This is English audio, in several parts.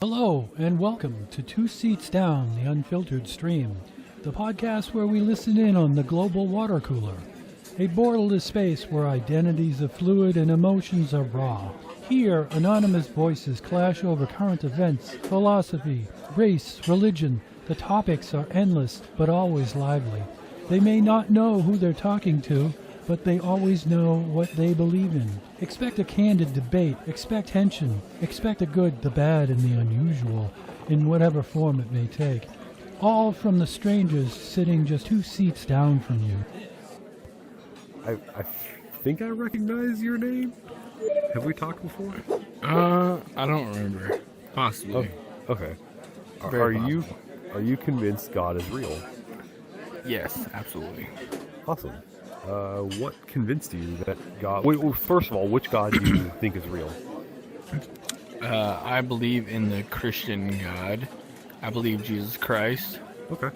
Hello, and welcome to Two Seats Down, the Unfiltered Stream, the podcast where we listen in on the global water cooler, a borderless space where identities are fluid and emotions are raw. Here, anonymous voices clash over current events, philosophy, race, religion. The topics are endless, but always lively. They may not know who they're talking to, but they always know what they believe in. Expect a candid debate, expect tension, expect the good, the bad, and the unusual, in whatever form it may take. All from the strangers sitting just 2 seats down from you. I think I recognize your name. Have we talked before? I don't remember. Possibly. Oh, okay. Are you convinced God is real? Yes, absolutely. Awesome. What convinced you that God... Wait, well, first of all, which God do you think is real? I believe in the Christian God. I believe Jesus Christ. Okay.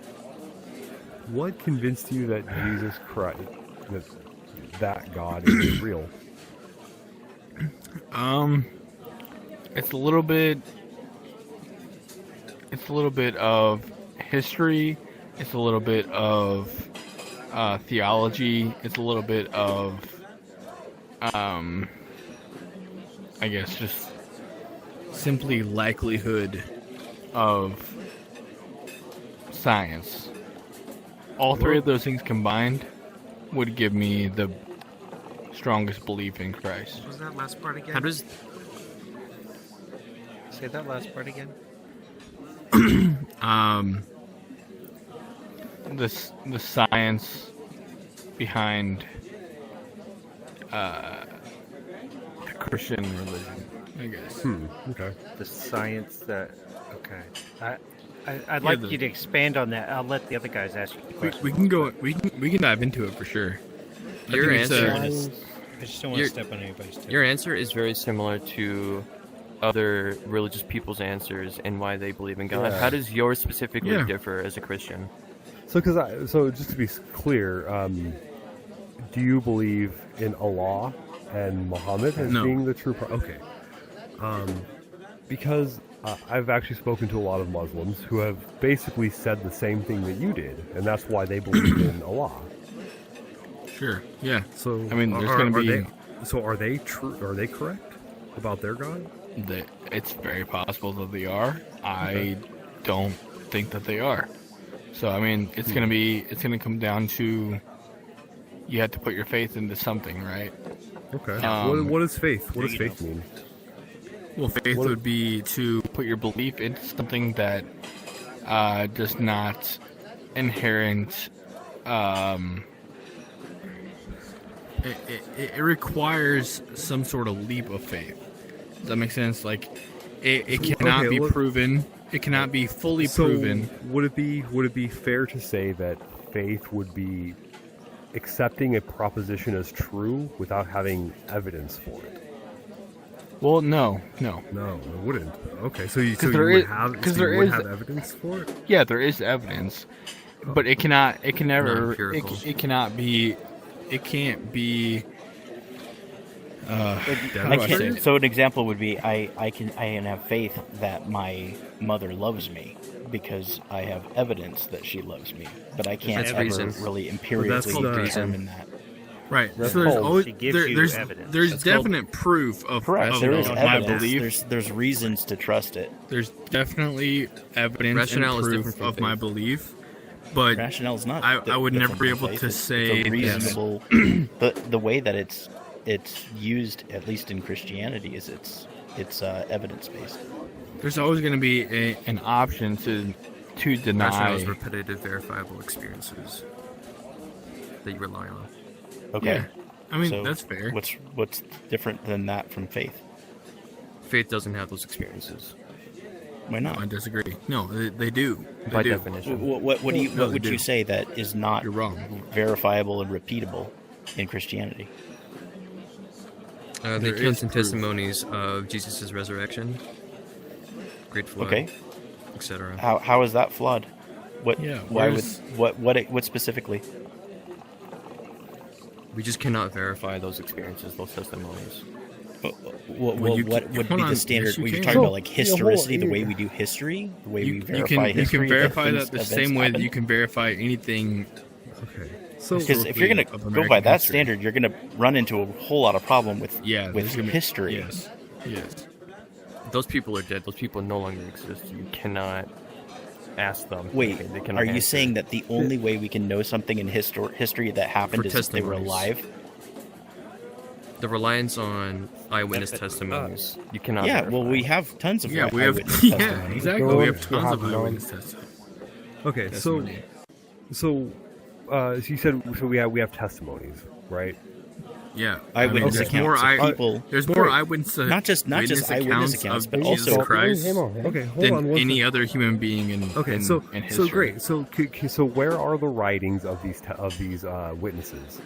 What convinced you that Jesus Christ, that God is real? It's a little bit of history. It's a little bit of theology. It's a little bit of, I guess, just simply likelihood of science. All three of those things combined would give me the strongest belief in Christ. What was that last part again? How does Say that last part again? The science behind the Christian religion, I guess. Okay. The science that... Okay. I'd like you to expand on that. I'll let the other guys ask you the question. We can dive into it for sure. your answer? I just don't want to step on anybody's toes. Your answer is very similar to other religious people's answers and why they believe in God. Yeah. How does yours specifically Yeah. differ as a Christian? So just to be clear, do you believe in Allah and Muhammad as No. being the true okay. Because I've actually spoken to a lot of Muslims who have basically said the same thing that you did, and that's why they believe in Allah. Sure. Yeah. So I mean, there's going to be. Are they true? Are they correct about their God? It's very possible that they are. I don't think that they are. So I mean, it's going to come down to you have to put your faith into something, right? Okay. What is faith? What does faith mean? Well, faith would be to put your belief into something that does not inherent. It requires some sort of leap of faith. Does that make sense? Like, it cannot be proven. It cannot be fully proven. Would it be fair to say that faith would be accepting a proposition as true without having evidence for it? Well, no. No, it wouldn't. Okay, so you would have evidence for it? Yeah, there is evidence, but it cannot. It can never. It cannot be. It can't be. So an example would be I can have faith that my mother loves me because I have evidence that she loves me, but I can't That's ever reason. really empirically determine that. Right. That's So there's false. always She gives you evidence. there's That's definite proof of There is my evidence. belief. There's reasons to trust it. There's definitely evidence Rationale and is proof different from of my faith. belief, but Rationale is not. I would never different be from able faith. to It's say a reasonable. the way that it's used, at least in Christianity, is it's evidence based. there's always going to be an option to deny. Rationale is repetitive, verifiable experiences that you rely on. Okay. Yeah. I mean, So that's fair. What's different than that from faith? Faith doesn't have those experiences. Why not? I disagree. No, they do. They By do. definition. What would they you do. say that is not You're wrong. verifiable and repeatable in Christianity? The There accounts is and proof. testimonies of Jesus' resurrection, Great Flood, Okay. etc. How is that flawed? What? Yeah, Why would? where's- What specifically? We just cannot verify those experiences, those testimonies. What Well, you would can- be hold the on. standard? Yes, you Were you can. talking about like So, yeah, hold on. historicity, the way we do history, the way we You verify can history? verify things- that the events same way that happen? you can verify anything. Okay. So Because if you're going to of go American by that history. standard, you're going to run into a whole lot of problem with Yeah, with there's gonna be- history. Yes. Yes. Those people are dead. Those people no longer exist. You cannot ask them. Wait, They cannot are you answer. saying that the only way we can know something in history that happened For is if they were testimonies. alive? The reliance on eyewitness testimonies. You cannot. Yeah, verify. well, we have tons of Yeah, we have. eyewitness Yeah, testimony. exactly. We have tons of eyewitness testimony. okay, testimony. So you said so we have testimonies, right? Yeah, Eyewitness there's accounts more of people. There's more eyewitness. Not just eyewitness accounts, of but Jesus also Christ Okay, hold than on. One any second. other human being in Okay, in, so in history. so great. So where are the writings of these witnesses?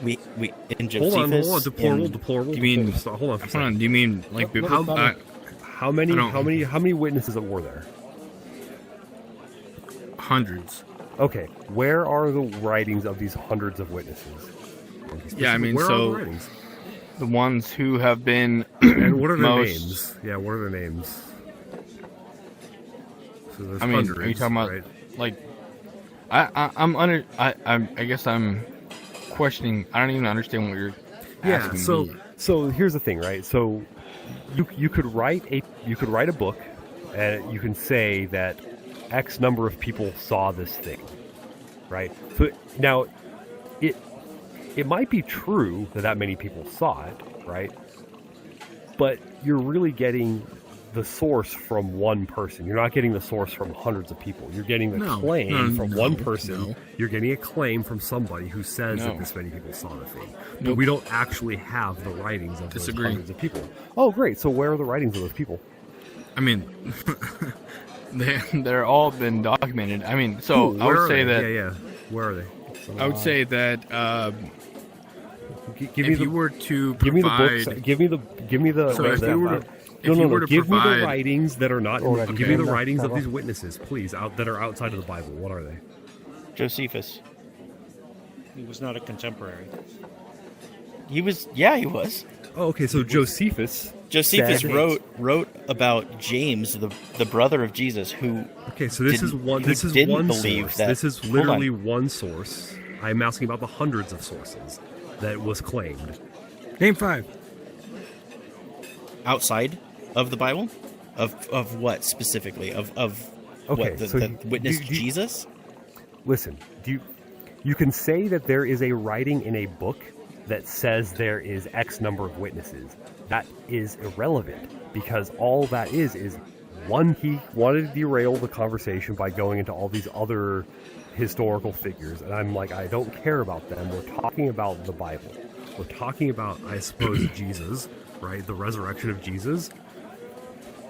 we in hold on, Josephus. deplorable. You mean- Hold on for a Hold on. Do you mean like How many I don't- how many witnesses were there? hundreds? Okay, where are the writings of these hundreds of witnesses? Yeah, I mean, Where are the so writings? the ones who have been And what are their most- names? Yeah, what are their names? So there's I mean, hundreds, are you talking about right? like? I guess I'm questioning. I don't even understand what you're Yeah, asking so- me. So here's the thing, right? So you could write a book, and you can say that X number of people saw this thing, right? So now it might be true that many people saw it, right? But you're really getting the source from one person. You're not getting the source from hundreds of people. You're getting the No, claim from one no, person. no. You're getting a claim from somebody who says No. that this many people saw the thing. But Nope. we don't actually have the writings of those Disagree. hundreds of people. Oh, great. So where are the writings of those people? I mean, they're all been documented. I mean, so Who? I Where would are say they? that Yeah. Where are they? I would say that Give me if the you were to give me the provide, books. Give me the. So if you were to- if no, you were to Give me the provide- writings that are not. Give me the writings of these witnesses, please, that are outside of the Bible. What are they? Josephus. He was not a contemporary. He was. Yeah, he was. Oh, okay. So Josephus. Josephus said- wrote about James, the brother of Jesus, who Okay, so this is didn't- one. who This is didn't one believe source. that- This is hold literally on. one source. I'm asking about the hundreds of sources that was claimed. name 5. outside of the Bible, of what specifically? Of Okay, what the, so the you- witness do- Jesus? Listen, you can say that there is a writing in a book that says there is X number of witnesses. That is irrelevant because all that is one, he wanted to derail the conversation by going into all these other historical figures, and I'm like, I don't care about them. We're talking about the Bible. We're talking about, I suppose, Jesus, right? The resurrection of Jesus.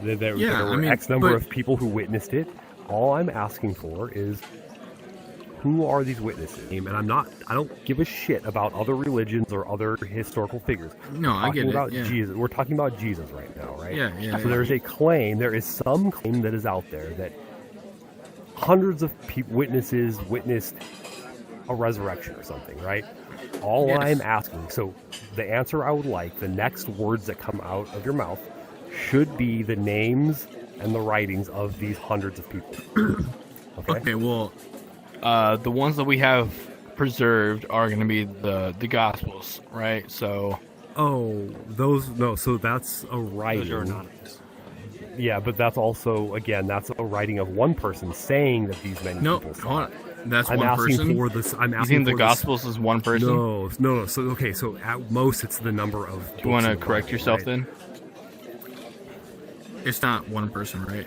There Yeah, were I mean, X number but- of people who witnessed it. All I'm asking for is, who are these witnesses? And I don't Give a shit about other religions or other historical figures. No, I Talking get it, about yeah. Jesus. We're talking about Jesus right now, right? Yeah, yeah, So yeah. there's a claim. There is some claim that is out there that hundreds of witnesses witnessed a resurrection or something, right? All Yes. I'm asking. So the answer I would like, the next words that come out of your mouth, should be the names and the writings of these hundreds of people. Okay. Okay, well, the ones that we have preserved are going to be the Gospels, right? So Oh, those no. So that's a writing. Those are anonymous. Yeah, but that's also, again, that's a writing of one person saying that these many no, people saw hold it. on. That's I'm one asking person. For this, I'm You asking think the for this- Gospels is one person? No. So okay, so at most it's the number of. Do you want to books in the correct Bible, yourself right? then? It's not one person, right?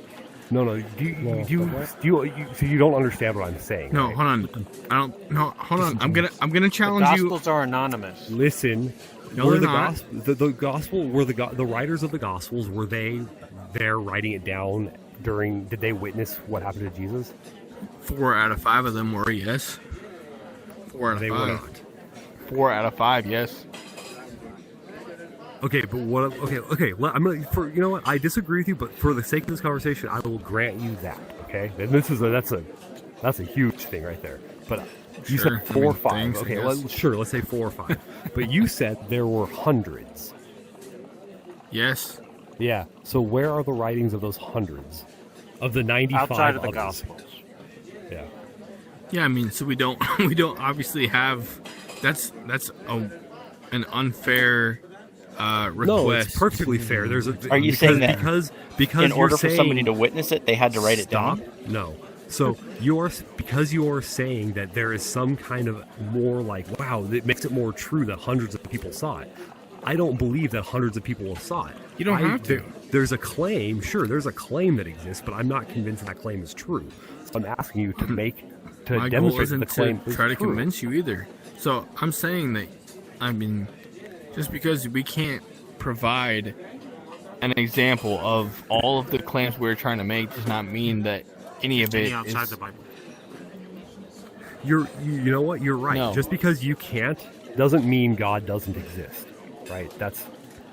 No. So you don't understand what I'm saying? No, right? hold on. I don't. No, hold on. I'm gonna The challenge you. Gospels are anonymous. Listen, No, were they're the not. the gospel were the writers of the gospels, were they there writing it down during? Did they witness what happened to Jesus? 4 out of 5 of them were yes. 4 out of They 5. were not. 4 out of 5, yes. Okay, but what? Okay. I'm gonna. For you know what? I disagree with you, but for the sake of this conversation, I will Grant you that, okay? And this is that's a huge thing right there. But you Sure, said 4 or 5. thanks, I Okay, guess. Let's say 4 or 5. but you said there were hundreds. Yes. Yeah. So where are the writings of those hundreds? Of the 95 Outside of the others? Gospels. Yeah. Yeah, I mean, so we don't obviously have. That's an unfair request. No, it's perfectly fair. There's a. Are you saying that because in order you're for saying, somebody to witness it, they had to write it stop? down? No. So because you're saying that there is some kind of more like, wow, it makes it more true that hundreds of people saw it. I don't believe that hundreds of people saw it. You don't have to. There's a claim, sure, there's a claim that exists, but I'm not convinced that claim is true. So I'm asking you to My goal demonstrate that isn't the claim to is try to true. convince you either. So I'm saying that, I mean, just because we can't provide an example of all of the claims we're trying to make does not mean that any of it outside is. the Bible. You know what? You're right. No. Just because you can't, Doesn't mean God doesn't exist, right?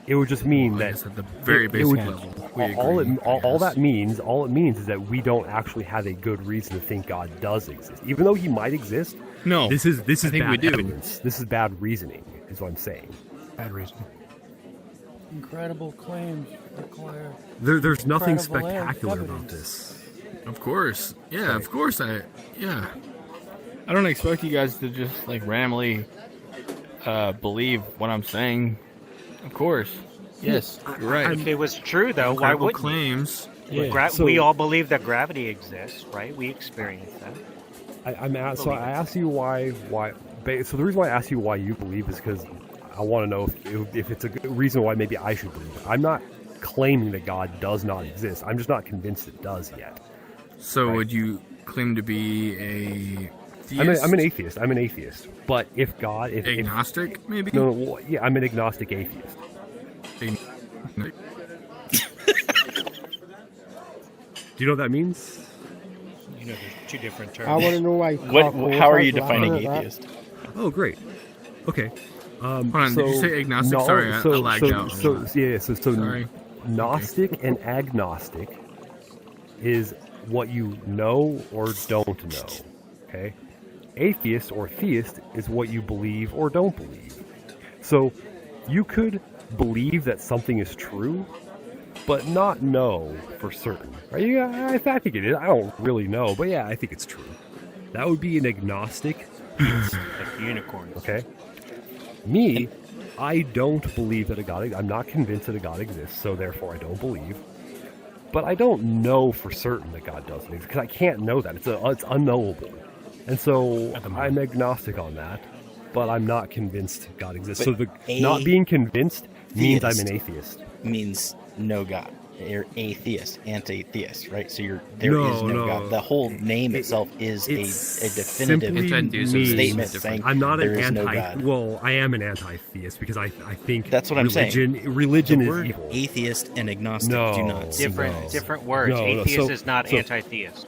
It would just mean I that guess at the very it basic would- level, we all agree, all yes. that means is that we don't actually have a good reason to think God does exist, even though He might exist. No, this is I think bad we do. evidence. This is bad reasoning, is what I'm saying. Bad reason. Incredible claims require. There's nothing Incredible spectacular about evidence. this. Of course, yeah, of course. I don't expect you guys to just like randomly believe what I'm saying. Of course, yes, you're right. If it was true, though, why Incredible wouldn't you? claims. We all believe that gravity exists, right? We experience that. So I asked you why. So the reason why I asked you why you believe is because I want to know if it's a good reason why maybe I should believe it. I'm not claiming that God does not exist. I'm just not convinced it does yet. So Right. would you claim to be a theist? I'm an atheist. I'm an atheist. But if God, if Agnostic, maybe? no, well, yeah, I'm an agnostic atheist. Agnostic. Do you know what that means? You know, there's two different terms. I want to know why. How are you defining atheist? Oh, great. Okay. Hold on, did you say agnostic? no, Sorry, I lagged out. So Sorry. Gnostic and agnostic is what you know or don't know. Okay? Atheist or theist is what you believe or don't believe. So you could believe that something is true, but not know for certain. Right? Yeah, I think it is. I don't really know, but yeah, I think it's true. That would be an agnostic. Like unicorns. Okay? Me, I don't believe that a God. I'm not convinced that a God exists, so therefore I don't believe. But I don't know for certain that God doesn't exist because I can't know that. It's unknowable, and so I'm agnostic on that. But I'm not convinced God exists. But so not being convinced means I'm theist an athist. means no God. You're atheist, anti-theist, right? So there is no God. The whole name itself is a definitive simply Anti-deism statement is saying I'm not there an is no anti. God. Well, I am an anti-theist because I think That's what I'm saying. Religion The is word evil. atheist and agnostic No. do not Different words. No, no, Atheist so- is not so- anti-theist.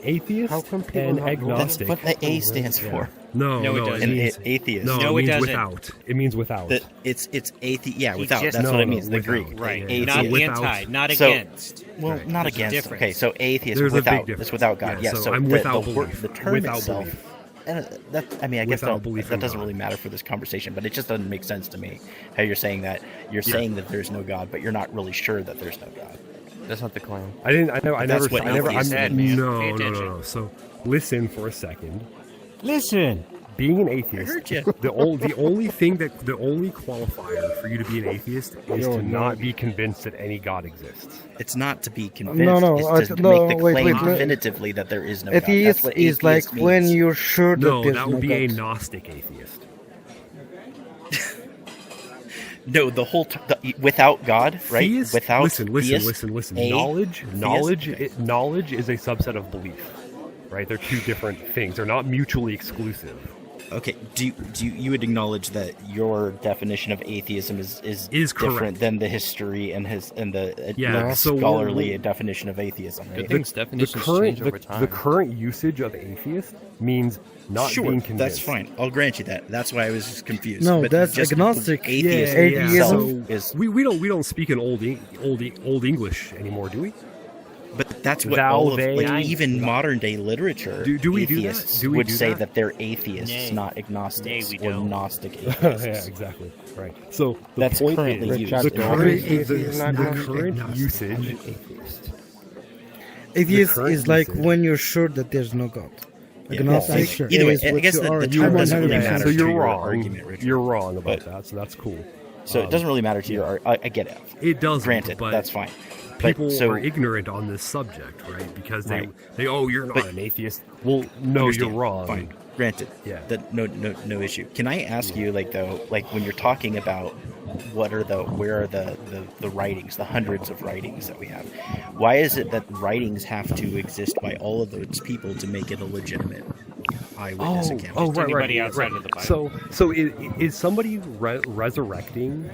Atheist How come people and not know? That's agnostic. what the A stands for. No, No, it no, doesn't. means Atheist. no, No, it it means doesn't. without. It means without. It's atheist. Yeah, He without. just- That's No, what it no, means. The without. Greek. Right. Atheist. Not without. anti, not So- against. Well, Right. not There's a against. difference. Okay, so atheist There's a big without. difference. It's without God. Yeah, Yes. so So I'm the, without the, word, belief. the term Without itself. belief. And that, I mean, I guess Without belief that in doesn't God. really matter for this conversation, but it just doesn't make sense to me how you're saying that. You're saying that there's no God, but you're not really sure that there's no God. That's not the claim. I didn't. I never. I That's never. what I never. atheist I'm, said, man. No, Pay no, attention. no. So listen for a second. Listen. Being an atheist, heard ya. the only qualifier for you to be an atheist is to not be convinced that any God exists. It's not to be convinced. No, it's to no, make the wait, claim wait, no. definitively that there is no God. That's Atheist what is like atheist when means. you're sure that No, there's that no would be a God. Gnostic atheist. No, the whole without God, right? Theist? Without listen. theist, a Knowledge theist? knowledge is a subset of belief, right? They're two different things. They're not mutually exclusive. Okay, do you would acknowledge that your definition of atheism is Is different correct. than the history and the Yeah, so scholarly definition of atheism, right? Good things definitions change over time. The current usage of atheist means not Sure, being convinced. that's fine. I'll grant you that. That's why I was just confused. No, But that's just agnostic. Atheism Atheism. itself is We don't speak in old English anymore, do we? But that's what Thou, all of, they, like, even modern day literature, Do we do that? atheists Do we would do say that? they're atheists, Nay. not agnostics Nay, we or don't. Gnostic yeah, atheists. exactly. Right. So the That's point currently is, used. the Atheist, current, not the current agnostic. usage. Atheist current is like usage. when you're sure that there's no God. Yeah. Agnostic Either way, is I what guess you the are. term You doesn't really 100% matter So to you're your wrong. argument, Richard. You're wrong about But- that. So that's cool. So it doesn't really matter to your. I get it. It does. Granted, but that's fine. people But so are ignorant on this subject, right? Because they, Right. you're not But- an atheist. Well, no, understand. you're wrong. Fine. Granted. Yeah. That no issue. Can I ask you, like, though, like, when you're talking about where are the writings, the hundreds of writings that we have, why is it that writings have to exist by all of those people to make it a legitimate eyewitness account? right, anybody right, outside right. of the Bible. So is somebody resurrecting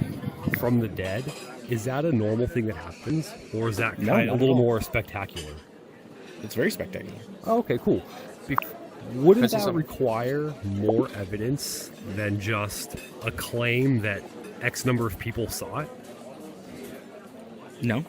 from the dead? Is that a normal thing that happens, or is that No, kind not of a little at all. more spectacular? It's very spectacular. Oh, okay, cool. Wouldn't This is that a- require more evidence than just a claim that X number of people saw it? No.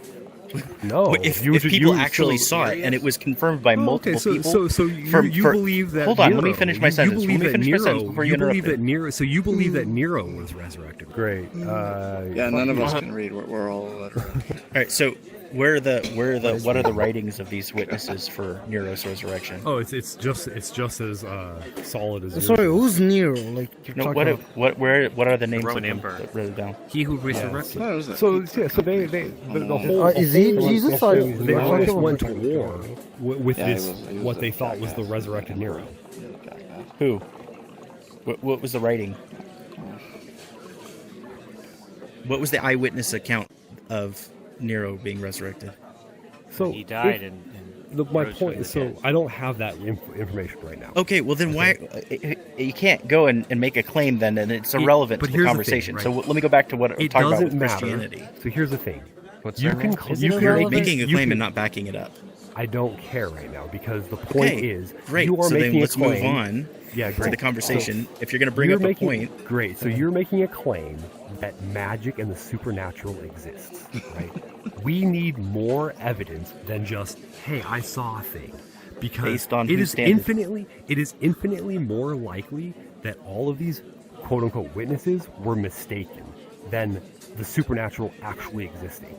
No. If You- people you- actually so- saw it and it was confirmed by Oh, multiple okay, so, people. so you, for- you for- believe that Hold on, Nero, let me finish my you sentence. believe Let me that finish my Nero, sentence before you believe interrupt that me. Nero. So you believe that Nero was resurrected? Great. Yeah, none of us can read. We're all illiterate. All right, so what are the writings of these witnesses for Nero's resurrection? Oh, it's just as solid as. Sorry, yours. who's Nero? Like you're No, talking about? what are the names Roman of them emperor. that wrote it down? He who resurrected. What was that? So yeah, so they the whole. Is he Jesus or They almost went to war with Yeah, he this was what a they thought bad was guy. the resurrected Nero. Who? What was the writing? What was the eyewitness account of Nero being resurrected? So He died if- and my rose from point the is, so dead. I don't have that information right now. Okay, well then why you can't go and make a claim then, and it's irrelevant but to the here's the conversation. thing, So right? let me go back to what I'm It talking about doesn't with matter. Christianity. So here's the thing. What's You that can name? cl- Is you it can You're irrelevant? making a you claim can- and not backing it up. I don't care right now because the point Okay, is great. you are So then making let's a claim. move on Yeah, to great. the conversation. If you're going to bring You're up a making, point, Great. So you're making a claim that magic and the supernatural exists, right? We need more evidence than just, hey, I saw a thing. Because Based on it whose is standard? infinitely more likely that all of these quote unquote witnesses were mistaken than the supernatural actually existing.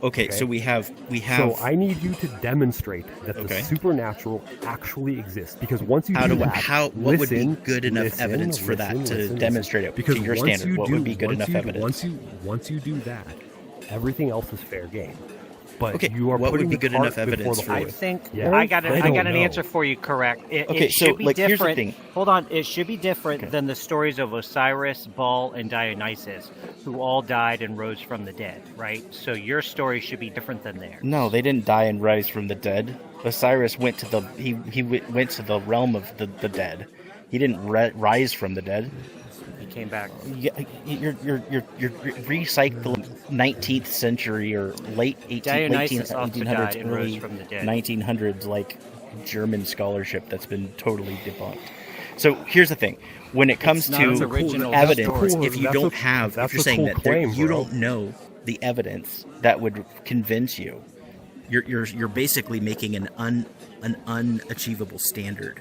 okay, so we have So I need you to demonstrate that Okay. the supernatural actually exists. Because once you How do do- that, how- what would be listen, good enough listen, evidence for that to demonstrate it because to your once standard? you What do- would be good once enough you- evidence? Once you do that, everything else is fair game. But Okay, you are what would putting be the good cart enough before evidence the for I you? think Yeah. I got I don't an know. answer for you. Correct. Okay, It so, should be like, here's the different. thing. Hold on. It should be different Okay. than the stories of Osiris, Baal, and Dionysus, who all died and rose from the dead. Right. So your story should be different than theirs. No, they didn't die and rise from the dead. Osiris went to the went to the realm of the dead. He didn't rise from the dead. He came back. You're recycling 19th century or late 18th, Dionysus late also 1800s, died and rose early from the dead. 1900s, like German scholarship that's been totally debunked. So here's the thing: when it comes not to as original evidence, story. if you That's don't a- have, that's if you're a saying cool that claim, you bro. don't know the evidence that would convince you, you're basically making an unachievable standard,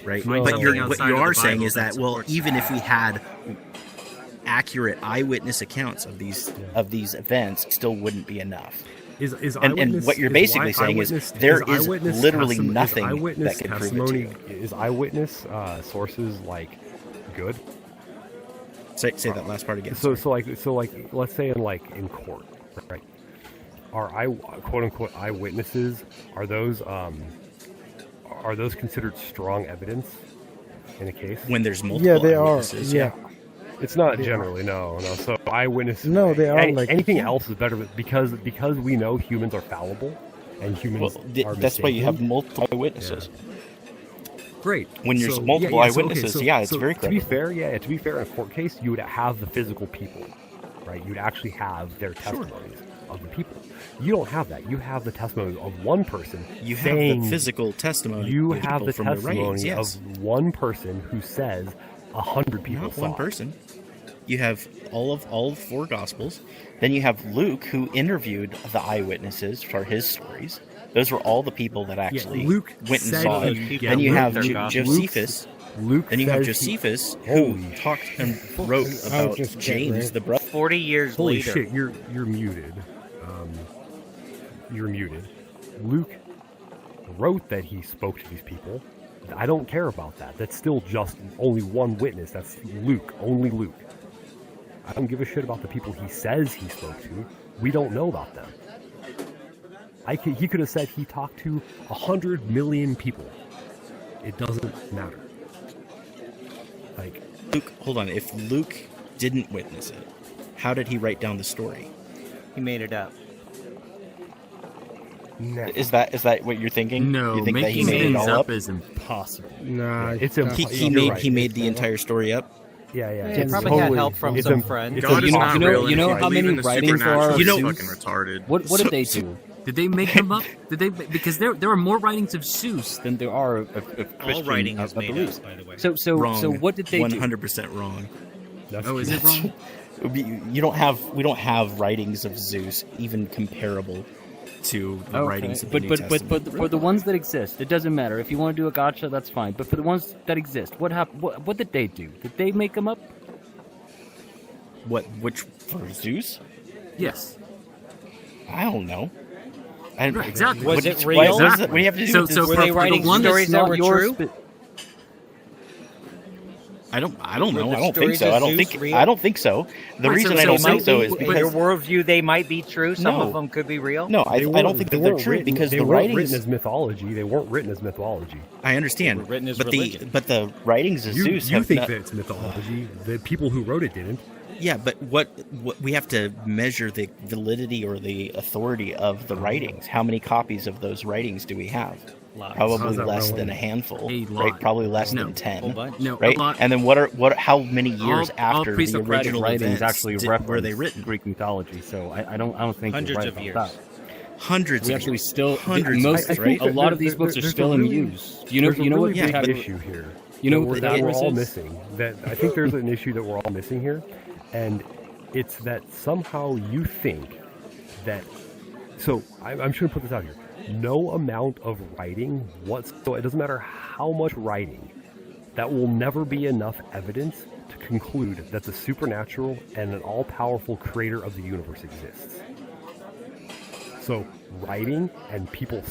right? Find But something what outside you of the are saying Bible is that, that well, supports even if we had accurate eyewitness accounts of these events, it still wouldn't be enough. Is And eyewitness- what you're is basically saying is there is eyewitness literally testim- is nothing eyewitness that can prove it to you. testimony Is eyewitness sources like good? Say that last part again. So let's say in court, right? Are quote unquote eyewitnesses, are those considered strong evidence in a case? When there's multiple Yeah, they are. eyewitnesses, Yeah. It's not generally, no. So eyewitness. No, they are, like- anything else is better because we know humans are fallible, and humans Well, are that's why you have mistaken. multiple eyewitnesses. Great. When there's So, multiple yeah, so, okay, eyewitnesses, so- yeah, it's so very To be credible. fair, to be fair, in a court case, you would have the physical people, right? You'd actually have their testimonies of the people. You don't have that. You have the testimony of one person. You have saying, the physical testimony. You of have people the from the writings, testimony yes. of one person who says 100 people Not saw one it. person. You have all of 4 Gospels. Then you have Luke, who interviewed the eyewitnesses for his stories. Those were all the people that actually Luke went and said saw it. he- Then you have Luke- Josephus. Luke. Then you have says he- Josephus, who talked and wrote about just get James, ready. the brother. 40 years Holy later. shit, you're muted. You're muted. Luke wrote that he spoke to these people. I don't care about that. That's still just only one witness. That's Luke, only Luke. I don't give a shit about the people he says he spoke to. We don't know about them. He could have said he talked to 100 million people. It doesn't matter. Like, Luke, hold on. If Luke didn't witness it, how did he write down the story? He made it up. Is that what you're thinking? No, you think that he making made it things all up is impossible. Nah, It's that's- He made the entire story up. Yeah. He probably had help from it's some a- friends. it's God a- is not real. you know and if how believe many in the writings there are supernatural, of You know- you're Zeus? fucking retarded. What did they do? Did they make them up? Did they? Because there are more writings of Zeus Then there are of Christian. All writing I is made believe. up, by the way. So Wrong. what did they do? 100% wrong. Oh, is it wrong? We don't have writings of Zeus even comparable to the writings of the New Testament. But for the ones that exist, it doesn't matter. If you want to do a gotcha, that's fine. But for the ones that exist, what happened? What did they do? Did they make them up? Which for Zeus? Yes. I don't know. Right, exactly. Was What it do real? you have to do with this? Were they writing the one that's stories that not were yours, true? I don't know. Were I the don't think stories so. of I don't Zeus think. real? I don't think so. The Right, reason so I don't they think might so be- is In your because worldview, they might be true. Some No. of them could be real. no, I don't think that they're weren't true written- because they the weren't writings. written as mythology. They weren't written as mythology. I understand, They were written as but religion. the writings of you Zeus you have think not- that it's mythology. The people who wrote it didn't. Yeah, but what we have to measure the validity or the authority of the writings. How many copies of those writings do we have? Lots. Probably How's that less relevant? than a handful, A right? lot. Probably less No. than 10, Whole bunch. No, right? a lot. And then how many years all after the pre-Socratic original writings events actually were reference they written? Greek mythology. So I don't think Hundreds you're right of about years. that. Hundreds. We of actually years. still Hundreds, most I think a lot of these books are there's still a in really- use. You know there's a what really we big have? issue here. You know that what the we're all is? missing. That I think there's an issue that we're all missing here, and it's that somehow you think that. So I'm just going to put this out here. No amount of writing so it doesn't matter how much writing, that will never be enough evidence to conclude that the supernatural and an all-powerful creator of the universe exists. So writing and people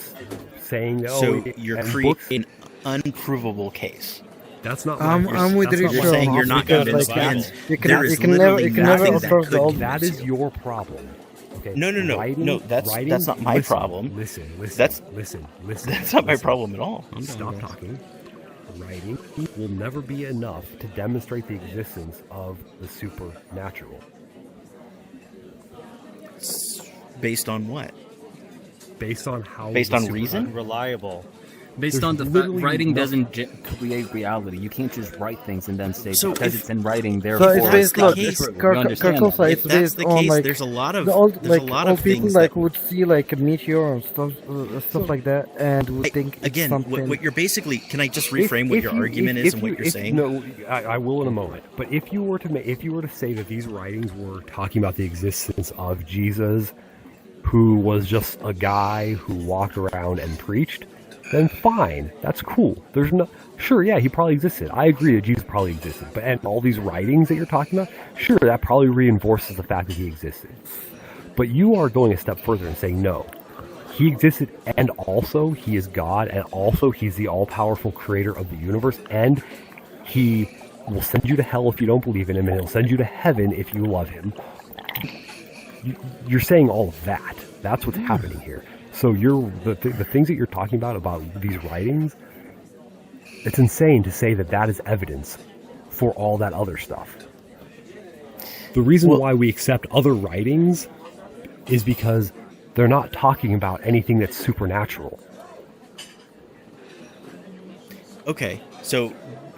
saying, So it- you're and creating books- an unprovable case. That's not. I'm with that's not Risho. You're saying you're not because, convinced, like, and you can, there you is can never, literally you can never nothing that observe could the old. That is your problem. Okay. No. Writing- No, that's writing- not my listen, problem. Listen. That's- listen. That's not my listen. problem at all. Stop talking. Writing will never be enough to demonstrate the existence of the supernatural. Based on what? based on how. Based the on super- reason? Unreliable. Based There's on the fact literally writing nothing- doesn't create reality. You can't just write things and then say So because if- it's in writing, So therefore it's based, the look, case, you understand Kirkle that. it's If that's based the on case, like there's a lot of the old, there's like a lot old of people things like that, would see like a meteor and stuff like that, and would think it's again, something. what you're basically, can I just reframe what your argument is and what you're saying? No, I will in a moment. But if you were to say that these writings were talking about the existence of Jesus, who was just a guy who walked around and preached, then fine, that's cool. Sure, yeah, he probably existed. I agree that Jesus probably existed. But and all these writings that you're talking about, sure, that probably reinforces the fact that he existed. But you are going a step further and saying no. He existed, and also he is God, and also he's the all-powerful creator of the universe, and he will send you to hell if you don't believe in him, and he'll send you to heaven if you love him. You're saying all of that. That's what's happening here. So the things that you're talking about these writings, it's insane to say that is evidence for all that other stuff. The reason why we accept other writings is because they're not talking about anything that's supernatural. Okay, so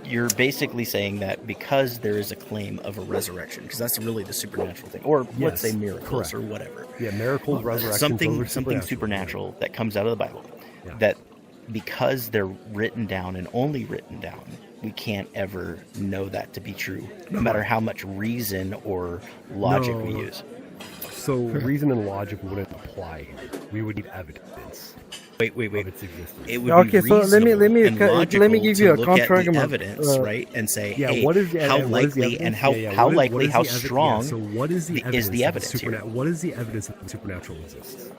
you're basically saying that because there is a claim of a resurrection, because that's really the supernatural thing, or let's Yes, say miracles correct. or whatever. Yeah, miracles, resurrections, something those are supernatural that comes out of the Bible, Yeah. that because they're written down and only written down we can't ever know that to be true, no matter how much reason or logic we use. So reason and logic wouldn't apply here. We would need evidence. Wait. Of its existence. It would Okay, be so let me reasonable and give you a logical to look at the counter-argument. evidence, right, and say, Yeah, hey, what is the, how and what is the likely and evidence? how What is- likely, what is how the strong so what is the evidence is the that evidence here? What is the evidence that the supernatural exists?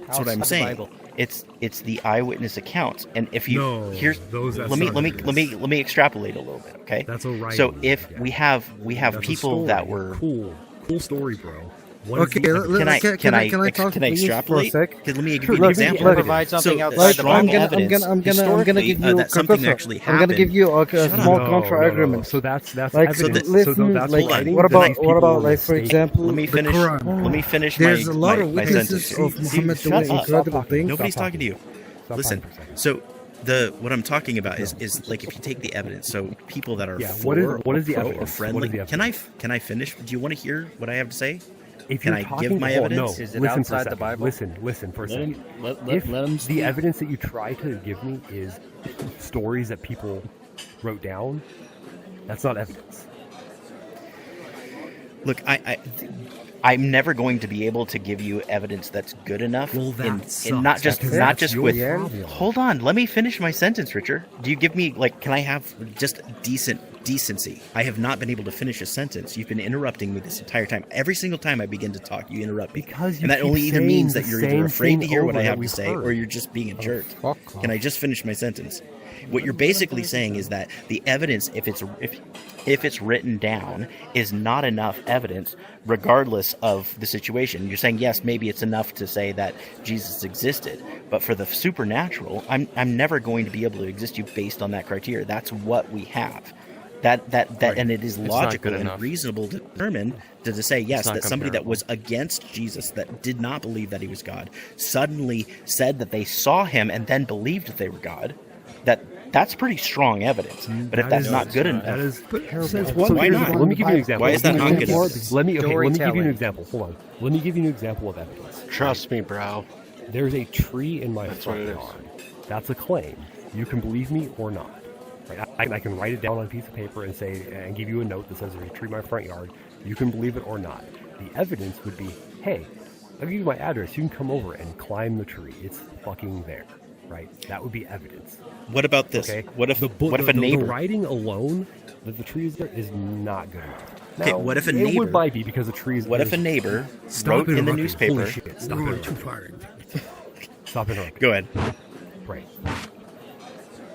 That's what I'm saying. It's the eyewitness accounts, and if you No, here's that's let me not let me evidence. let me extrapolate a little bit, okay? That's a writing. So if we have That's a people story. that were cool story, bro. What is Okay, the evidence? can I talk can I please for a extrapolate? sec? 'Cause let me give Sure, you an look, example. look, provide something So, outside the strong Bible. evidence I'm gonna give you that something Professor, actually I'm happened. gonna give you a small counter argument. So that's Like, evidence. so listen, that's like, writing what that about these people like, for mistake. example, Let me the finish. Quran? Let me finish There's my a lot my, of my witnesses sentence. of Muhammad Shut doing up. incredible Stop things. Nobody's Stop talking to you. Stop Listen. talking for a second. So what I'm talking about is like if you take the evidence. So people that are Yeah, for what is the or pro or evidence? friendly. What is the Can I finish? Do you want to hear what I have to say? If Can you're I talking, give my hold on, evidence? No, Is it listen for a outside the second. Bible? Listen for a Let second. him, let If him the speak. evidence that you try to give me is stories that people wrote down, that's not evidence. Look, I'm never going to be able to give you evidence that's good enough. Well, that in sucks. not just That's your with. problem. Hold on, let me finish my sentence, Richard. Do you give me can I have just decency? I have not been able to finish a sentence. You've been interrupting me this entire time. Every single time I begin to talk, you interrupt me. Because you and that keep only either saying means the that you're same either afraid to thing hear what over I that have to we've say, heard. or you're just being a jerk. fuck off. Can I just finish my sentence? What you're basically saying is that the evidence, if it's written down, is not enough evidence, regardless of the situation. You're saying yes, maybe it's enough to say that Jesus existed, but for the supernatural, I'm never going to be able to exist you based on that criteria. That's what we have. That Right. and it is It's not logical good and enough. reasonable to determine to say yes not that somebody that comparable. was against Jesus, that did not believe that he was God, suddenly said that they saw him and then believed that they were God. That's pretty strong evidence. But if That that's is- not good That enough, is Since terrible. Why not? Let me give you an example. Why is that Let me not give good you- enough? Let me give you an Storytelling. example. Hold on. Let me give you an example of evidence. Trust me, bro. There's a tree in my That's front what it is. yard. That's a claim. You can believe me or not. Right? I can write it down on a piece of paper and say and give you a note that says there's a tree in my front yard. You can believe it or not. The evidence would be, hey, I'll give you my address. You can come over and climb the tree. It's fucking there. Right? That would be evidence. what about this? Okay. What if The book, what if a the neighbor? writing alone that the tree is there is not good enough. Okay, Now, what if a it neighbor- would might be because the tree is. What if a neighbor Stop wrote in the interrupting. newspaper? Holy shit! Stop interrupting. Stop interrupting. Go ahead. Right.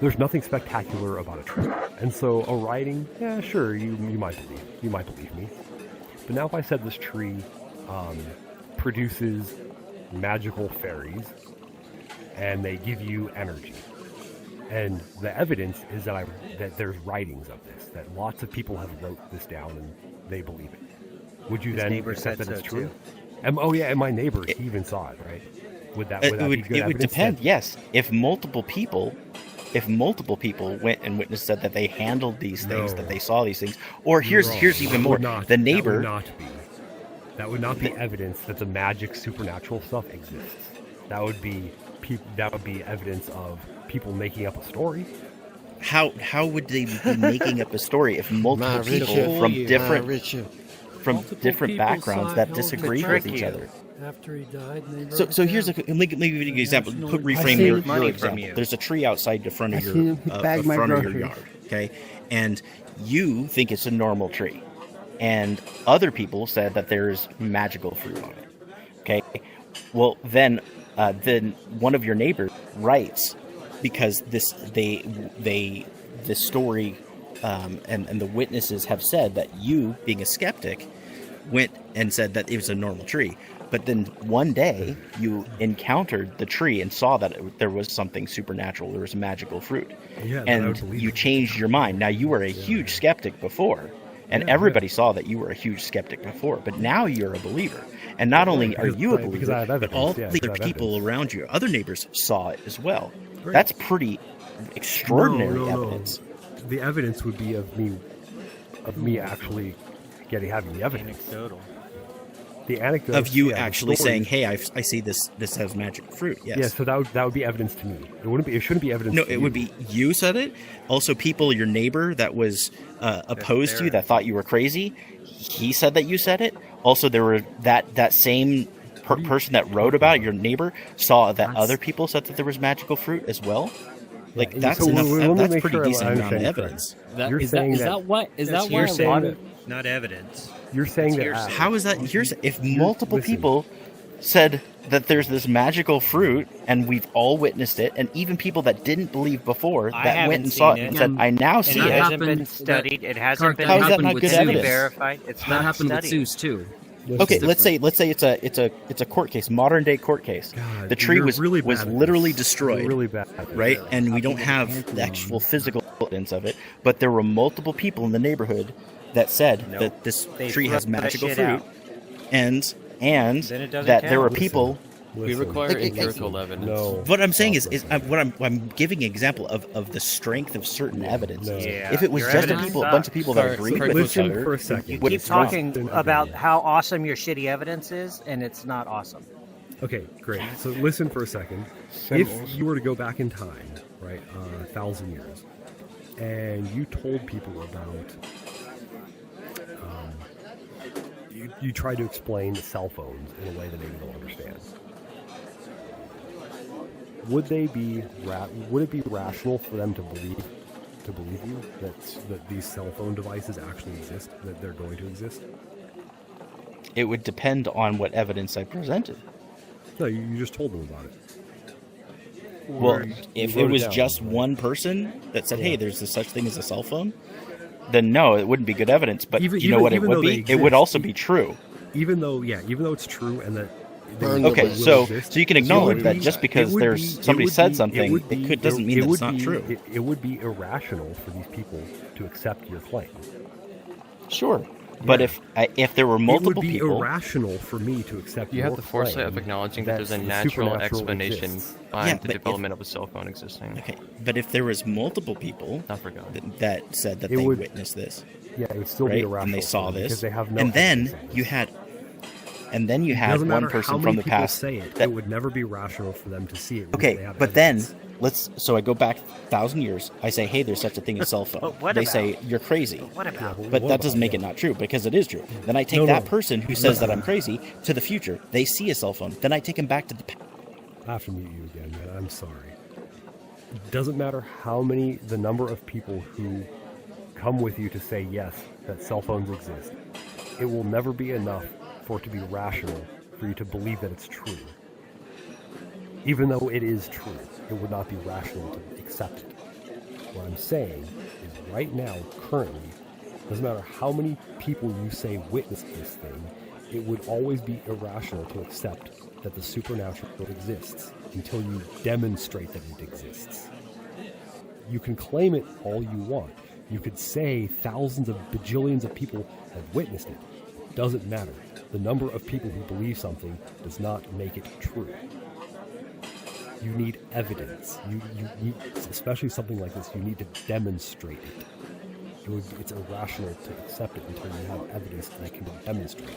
There's nothing spectacular about a tree, and so a writing, yeah, sure, you might believe me. But now if I said this tree produces magical fairies, and they give you energy, and the evidence is that there's writings of this, that lots of people have wrote this down and they believe it. Would you His then neighbor accept said that it's so, true? too. And my neighbor, he even saw it, right? Would that It be would good evidence depend. that- Yes, if multiple people went and witnessed said that they handled these things, No. that they saw these things, or here's Wrong. even That more. would not- The neighbor. That would not be evidence that the magic supernatural stuff exists. That would be evidence of people making up a story. How would they be making up a story if multiple Nah, people Richard. from Nah, different Richard. different backgrounds that disagree with each other? After he died, and they So here's let me give you an example. Reframe seen your money from example. you. There's a tree outside the front of I your seen him bag my front of your groceries. yard, okay? And you think it's a normal tree, and other people said that there's magical fruit on it. Okay, well then one of your neighbors writes because this story and the witnesses have said that you, being a skeptic, went and said that it was a normal tree. But then one day you encountered the tree and saw that there was something supernatural. There was a magical fruit, Yeah, then I would and believe you it. changed your mind. Now you were a huge skeptic before, and everybody saw that you were a huge skeptic before. But now you're a believer, and not only are you a Right, because believer, I have but evidence, all yeah, the because I other have people evidence. around you, other neighbors, saw it as well. Right. That's pretty extraordinary No. evidence. The evidence would be Of me actually having the evidence. Anecdotal. the anecdote of you the actually story- saying, "Hey, I see this has magic fruit." Yes. Yeah, so that would be evidence to me. It shouldn't be evidence. No, to it you. would be you said it. Also, your neighbor that was opposed to you, that thought you were crazy, he said that you said it. Also, there were that same person that wrote about it, your neighbor, saw that other people said that there was magical fruit as well. Like that's so enough. let me That's make pretty sure I decent amount of understand evidence. You're saying that why You're a saying lot that- of not evidence. You're saying that hearsay. How is that? Here's if multiple listen. people said that there's this magical fruit and we've all witnessed it, and even people that didn't believe before I that haven't went and saw it seen and it. said, "I now see It it." hasn't been studied. It hasn't been How is that not with good Zeus. evidence? verified. It's That not happened with studied. Zeus too. Okay, let's say it's a court case, modern day court case. God, The tree you're was really bad was at literally this. destroyed. You're really bad at this. Right, and we don't have the actual physical evidence of it, but there were multiple people in the neighborhood that said Nope. that this They tree has throw that magical shit fruit, out. and Then it doesn't that there were count. people. We require empirical evidence. No. What I'm saying is I'm giving an example of the strength of certain evidence. No. Yeah, If it was your just evidence a bunch of people that Sorry, agreed sorry, with each listen other, for a second. You would keep it's wrong. talking about how awesome your shitty evidence is, and it's not awesome. Okay, great. So listen for a second. If you were to go back in time, right, 1,000 years, and you told people about, you tried to explain cell phones in a way that maybe they'll understand. Would it be rational for them to believe you that these cell phone devices actually exist, that they're going to exist? It would depend on what evidence I presented. No, you just told them about it. Well, if wrote it it was down, just right? one person that said, "Hey, there's such thing as a cell phone," then no, it wouldn't be good evidence. But you know what it would be? It would also be true. Even though it's true, and that. Okay, will so exist, you can acknowledge it would that be- just because it would there's be- somebody it would said be- something, would be- doesn't mean that would it's not be- true. It would be irrational for these people to accept your claim. Sure, but if there were It multiple would be people, irrational for me to accept You your have the foresight claim of acknowledging that there's a the natural supernatural explanation exists. behind Yeah, the but if- development of a cell phone existing. okay, but if there was multiple people Not for God. that said that It they would- witnessed this, Yeah, it would still be right, irrational. and they saw for them this, because they have no and then evidence of this. you had Doesn't one matter how person many from the people past say it. that It would never be rational for them to see it. because Okay, they have but then evidence. so I go back 1,000 years. I say, "Hey, there's such a thing as cell phone." But what They about? say you're crazy, What about? but what that doesn't about, make yeah. it not true because it is true. Then I take No, that no. person who says that I'm crazy to the future. They see a cell phone. Then I take him back to the past. I have to mute you again, man. I'm sorry. It doesn't matter the number of people who come with you to say yes, that cell phones exist. It will never be enough for it to be rational for you to believe that it's true. Even though it is true, it would not be rational to accept it. What I'm saying is right now, currently, doesn't matter how many people you say witnessed this thing, it would always be irrational to accept that the supernatural exists until you demonstrate that it exists. You can claim it all you want. You could say thousands of bajillions of people have witnessed it. It doesn't matter. The number of people who believe something does not make it true. You need evidence. You need, especially something like this, you need to demonstrate it. It's irrational to accept it until you have evidence that can be demonstrated.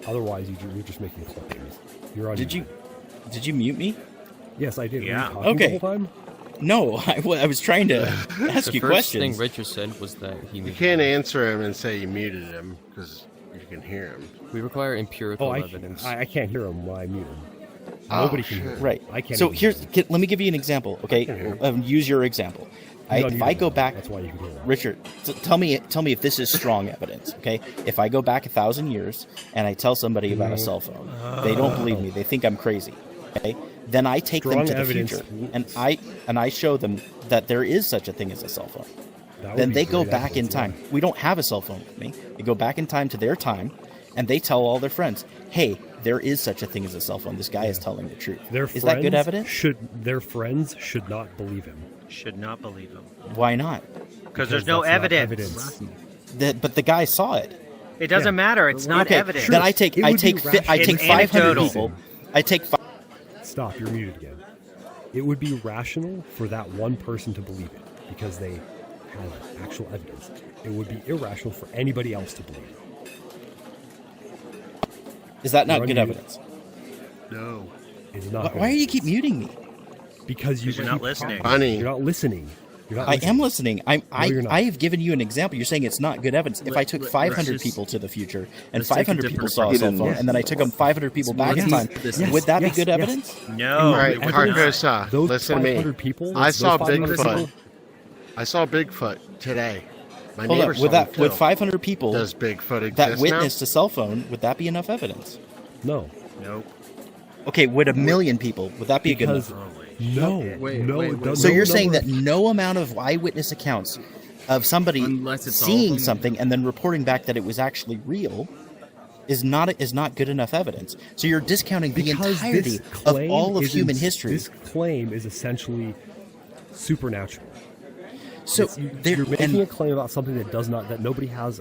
Otherwise, you're just making claims. You're on. Did you mute me? Yes, I did. Yeah. Were you talking Okay. the whole time? No, I was trying to ask The you first questions. thing Richard said was that You can't answer him and say you muted him because you can hear him. we require empirical Oh, evidence. I can't hear him while I mute him. Oh, Nobody can hear him. Right. I can't. So even hear him. let me give you an example. Okay, use your example. He's If unmuted I go now. back, That's why you can hear him. Richard, tell me if this is strong evidence. Okay, if I go back 1,000 years and I tell somebody about a cell phone, they don't believe me. They think I'm crazy. Okay, then I take them Strong to the evidence. future and I show them that there is such a thing as a cell phone. That would Then be they go great back in evidence, time. yeah. We don't have a cell phone with me. They go back in time to their time, and they tell all their friends, "Hey, there is such a thing as a cell phone. This guy is telling the truth." Is that good evidence? Their friends should not believe him. Should not believe him Why not? because there's no that's not evidence. But the guy saw it. It doesn't matter. It's not Okay, evidence. then I take It would be rational. 500 anecdotal. people. I take Stop. You're muted again. It would be rational for that one person to believe it because they have actual evidence. It would be irrational for anybody else to believe it. Is that not You're good unmuted. evidence? No. It's not. Why good do you evidence. keep muting me? Because You're not listening. Funny. You're not listening. You're not I listening. am listening. I you're not. I have given you an example. You're saying it's not good evidence. If I took 500 let's people to the future and let's take a 500 people different saw a approach. cell phone, and then I took them 500 people back in time, would that be good evidence? No. All right, it would not. Carcosa, Those listen to me. 500 people. I those saw 500 Bigfoot. people- I saw Bigfoot today. My Hold neighbor up. saw With him that, too. with 500 people Does Bigfoot exist that now? witnessed a cell phone, would that be enough evidence? No. Nope. Okay, would a million people, would that be good Because enough? no, no. it does- So no you're saying number that of- no amount of eyewitness accounts of somebody Unless it's all of seeing them. something and then reporting back that it was actually real is not good enough evidence. So you're discounting the because entirety this of claim all of is human in- history. This claim is essentially supernatural. So You're making a claim about something that nobody has.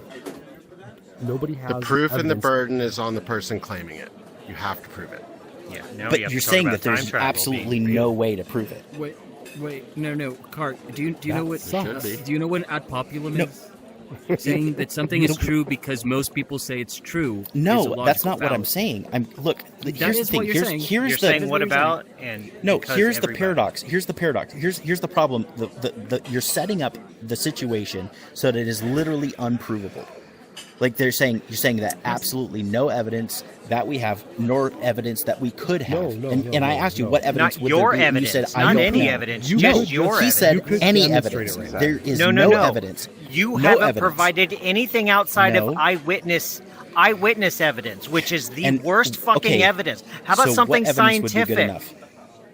Nobody has. The proof and the evidence. burden is on the person claiming it. You have to prove it. Yeah. Now we but have you're to talk saying about that there's time travel absolutely being no real. way to prove it. Wait, no, Cart. Do you know what? sucks. Do you know what ad populum No. is? Saying that something is true because most people say it's true. is a No, logical that's not what I'm fallacy. saying. Here's is the what thing. you're saying. Here's You're the saying what you're about and No, because here's the everybody- paradox. Here's the paradox. Here's the problem. You're setting up the situation so that it is literally unprovable. Like you're saying that absolutely no evidence that we have, nor evidence that we could have. No, and I asked you what evidence Not would your there be, and evidence, you said not I don't any know. evidence, You just know, your he evidence. said You could any demonstrate evidence. it right There now. is No, no, no. evidence. You No haven't evidence. provided anything outside No. of eyewitness evidence, which is the And- worst fucking okay, evidence. How about so something what evidence would be good scientific? enough?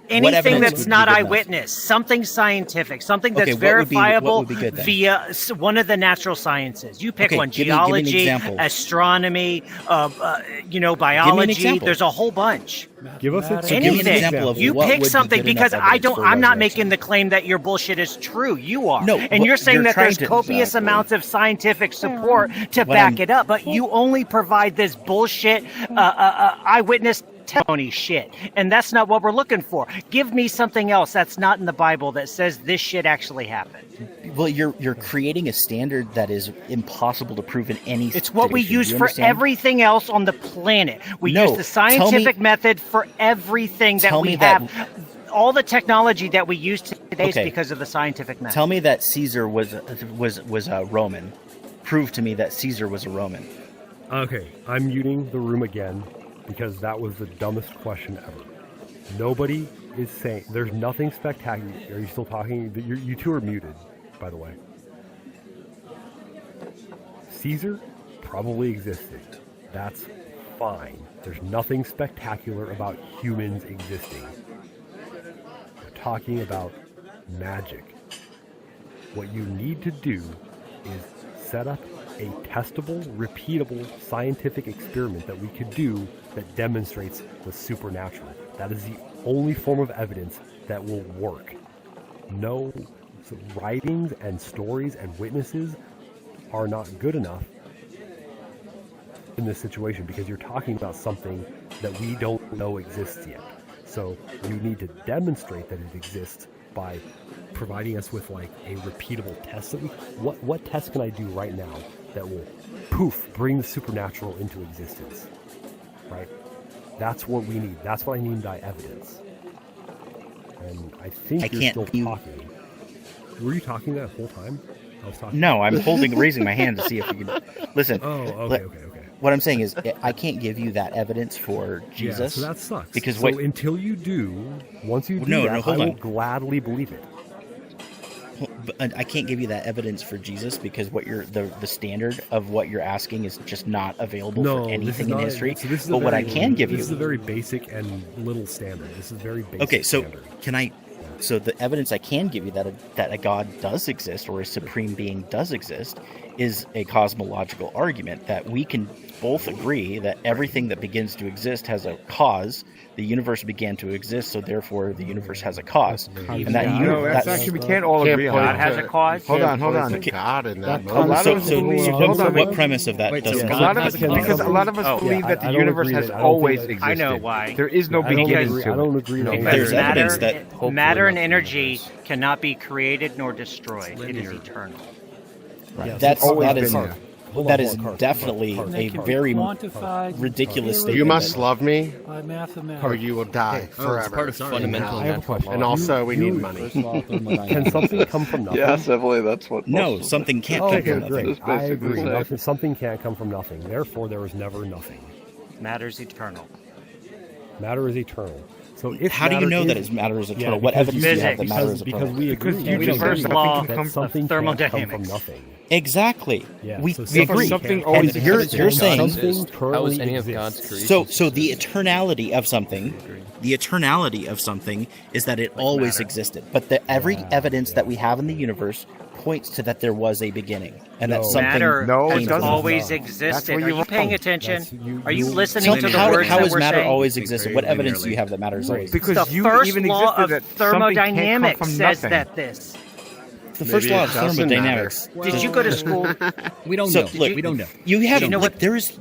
Anything evidence that's would be not good enough? eyewitness, something scientific, something that's Okay, what would be- what verifiable would be good then? via one of the natural sciences. You pick Okay, one: give me an geology, example. astronomy, biology. example. There's a whole bunch. Give us a, So give me an Anything. example of You what pick would be something good enough because I evidence don't. for I'm not resurrection. making the claim that your bullshit is true. You are. No, and but you're saying you're that trying there's to- copious Exactly. amounts of scientific support to What back I'm- it up, but you only provide this bullshit eyewitness testimony shit, and that's not what we're looking for. Give me something else that's not in the Bible that says this shit actually happened. Well, you're creating a standard that is impossible to prove in any. It's what we tradition. use You for understand? everything else on the planet. We No, use the tell me- scientific method for everything that Tell we me that- have. All the technology that we use today Okay. is because of the scientific method. Tell me that Caesar was a Roman. Prove to me that Caesar was a Roman. Okay, I'm muting the room again because that was the dumbest question ever. Nobody is saying there's nothing spectacular. Are you still talking? You two are muted, by the way. Caesar probably existed. That's fine. There's nothing spectacular about humans existing. We're talking about magic. What you need to do is set up a testable, repeatable scientific experiment that we could do that demonstrates the supernatural. That is the only form of evidence that will work. No writings and stories and witnesses are not good enough in this situation because you're talking about something that we don't know exists yet. So you need to demonstrate that it exists by providing us with like a repeatable test that what test can I do right now that will bring the supernatural into existence, right? That's what we need. That's what I mean by evidence. And I think I you're can't- still talking. Were you talking that whole time? I was talking. No, I'm raising my hand to see if you can listen. Oh, okay, okay. What I'm saying is, I can't give you that evidence for Jesus. Yeah, so that sucks. Because so until you do, once you do No, that, no, hold I will on. gladly believe it. But I can't give you that evidence for Jesus because what you're the standard of what you're asking is just not available No, for this is anything in not. history. So this is But a what I very- can give you This is a very basic and little standard. This is very basic. Okay, so standard. can I? So the evidence I can give you that a God does exist or a supreme being does exist is a cosmological argument that we can both agree that everything that begins to exist has a cause. The universe began to exist, so therefore the universe has a cause. And that No, that's actually we can't all agree on God that. has a cause. Hold on. God in that A lot So, of us so, believe. so Hold on. what premise of that Wait, doesn't? a lot of us, because a lot of us Oh, believe yeah, that the I don't universe agree has that- I don't always think existed. I know why. There is no I don't beginning agree- to I it. don't agree. Because that there's matter- evidence that matter and not the energy universe. cannot be created nor destroyed. It is eternal. Right. Yes, That's always that been is there. that is definitely And a they can be very quantified ridiculous You statement. must love me, by mathematics. or you will die Oh, forever. it's part of fundamental I have a natural question. And law. also, we need You- money. Can something come from nothing? Yes, I believe that's what. No, most of something can't Oh, come okay, from nothing. great. Just I basically agree. saying. Nothing, something can't come from nothing. Therefore, there is never nothing. Matter's eternal. Matter is eternal. So if How do you matter know that is- its matter is Yeah, eternal? What because evidence you- do you have that Physics. matter is Because eternal? we agree. you we the agree first that law that of something can't come thermodynamics. from nothing. Exactly. Yeah, we so we something agree. something can't- always And you're exists. saying something How is currently any of exists. God's creation? so the eternality of something, the eternality of something is that it always matter. existed. But every evidence that we have in the universe points to that there was a beginning and that No. something Matter No, it has came from doesn't. always No. existed. That's where Are you're you paying wrong. attention? That's- Are you you- listening So to the how, words how that has we're matter saying? always Think existed? very What evidence do linearly. you have that matter has always existed? Because The you first even law existed of that something can't come thermodynamics from says nothing. that this. The first Maybe law it of doesn't thermodynamics. Did you go to school? We don't So, know. look, we don't know. You have You know like what- there is.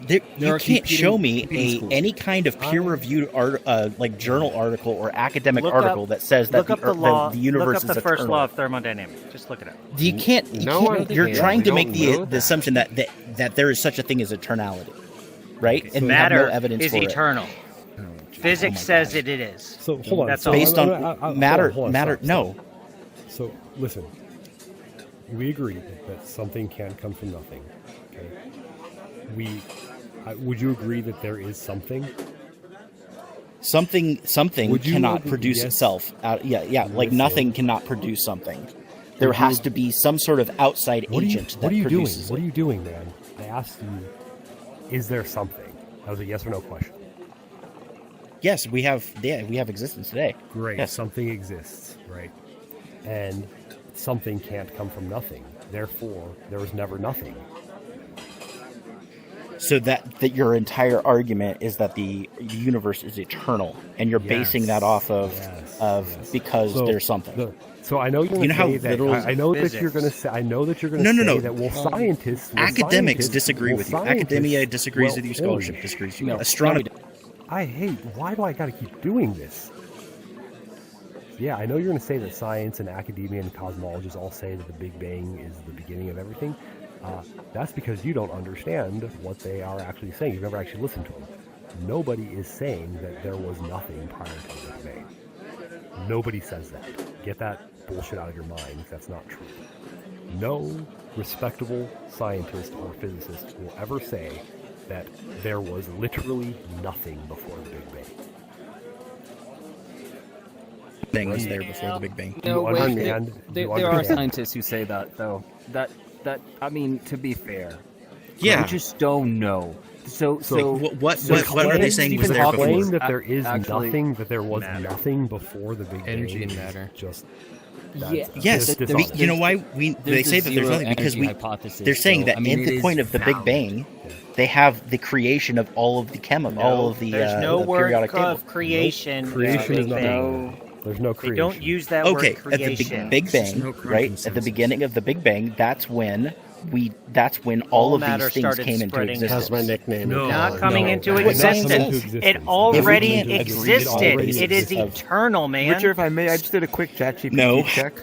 There, There you are can't show me competing schools. any kind of peer-reviewed like journal article or academic Look article up- that says that Look up the the law. the universe Look up is the first eternal. law of thermodynamics. Just look it up. You can't. You No can't one you're can. trying to We make don't the know that. assumption that there is such a thing as eternality, right? And we Matter have no evidence is for eternal. Physics says it is. So hold on. That's so all. Based I'm- on hold matter. hold Matter. stop, No. stop. So listen, we agreed that something can't come from nothing. Okay. Would you agree that there is something? Something Would you cannot agree- produce yes. itself. Yeah. Like Listen. nothing cannot produce something. There Would you- has to be some sort of outside What agent what that are you doing? produces What it. are you doing, man? I asked you, is there something? That was a yes or no question. Yes, we have. Yeah, we have existence today. Great. Yes. Something exists, right? And something can't come from nothing. Therefore, there was never nothing. So that your entire argument is that the universe is eternal, and you're basing that off of Yes. because So there's something. So I know you're You going know to how say that. literal I know that physics. you're going to say. I know that you're going No, to no, say no. that. Well, scientists. Academics disagree with you. Academia disagrees with you. Scholarship disagrees with you. Astronomy. I hate. Why do I got to keep doing this? Yeah, I know you're going to say that science and academia and cosmologists all say that the Big Bang is the beginning of everything. That's because you don't understand what they are actually saying. You've never actually listened to them. Nobody is saying that there was nothing prior to the Big Bang. Nobody says that. Get that bullshit out of your mind if that's not true. No respectable scientist or physicist will ever say that there was literally nothing before the Big Bang. Thing was there before the Big Bang. No, You wait, understand? there You are understand? scientists who say that, though. That I mean, to be fair, Yeah. we just don't know. So What are they saying was Stephen there Hawking before? Claim that there is actually- nothing, that there was Matter. nothing before the Big Energy Bang. and is matter. Just Yeah. Yes, It's we, dishonest. you know why they say that there's zero nothing because energy we hypothesis, they're saying so, that I mean, at it the is point of the Big valid. Bang, they have the creation of all of the all of the There's no the word periodic table. of creation. creation in is the not. Big Bang. There's no They creation. don't use that Okay, word at the creation. Big Bang, no current right? At the consensus. beginning of the Big Bang, that's when all of matter these things started came into spreading out. existence. That's my nickname. No. Not coming no, into it doesn't come existence. into existence. It already If we can agree, it existed. already It is exists. eternal, man. Richard, if I may, I just did a quick ChatGPT No. check.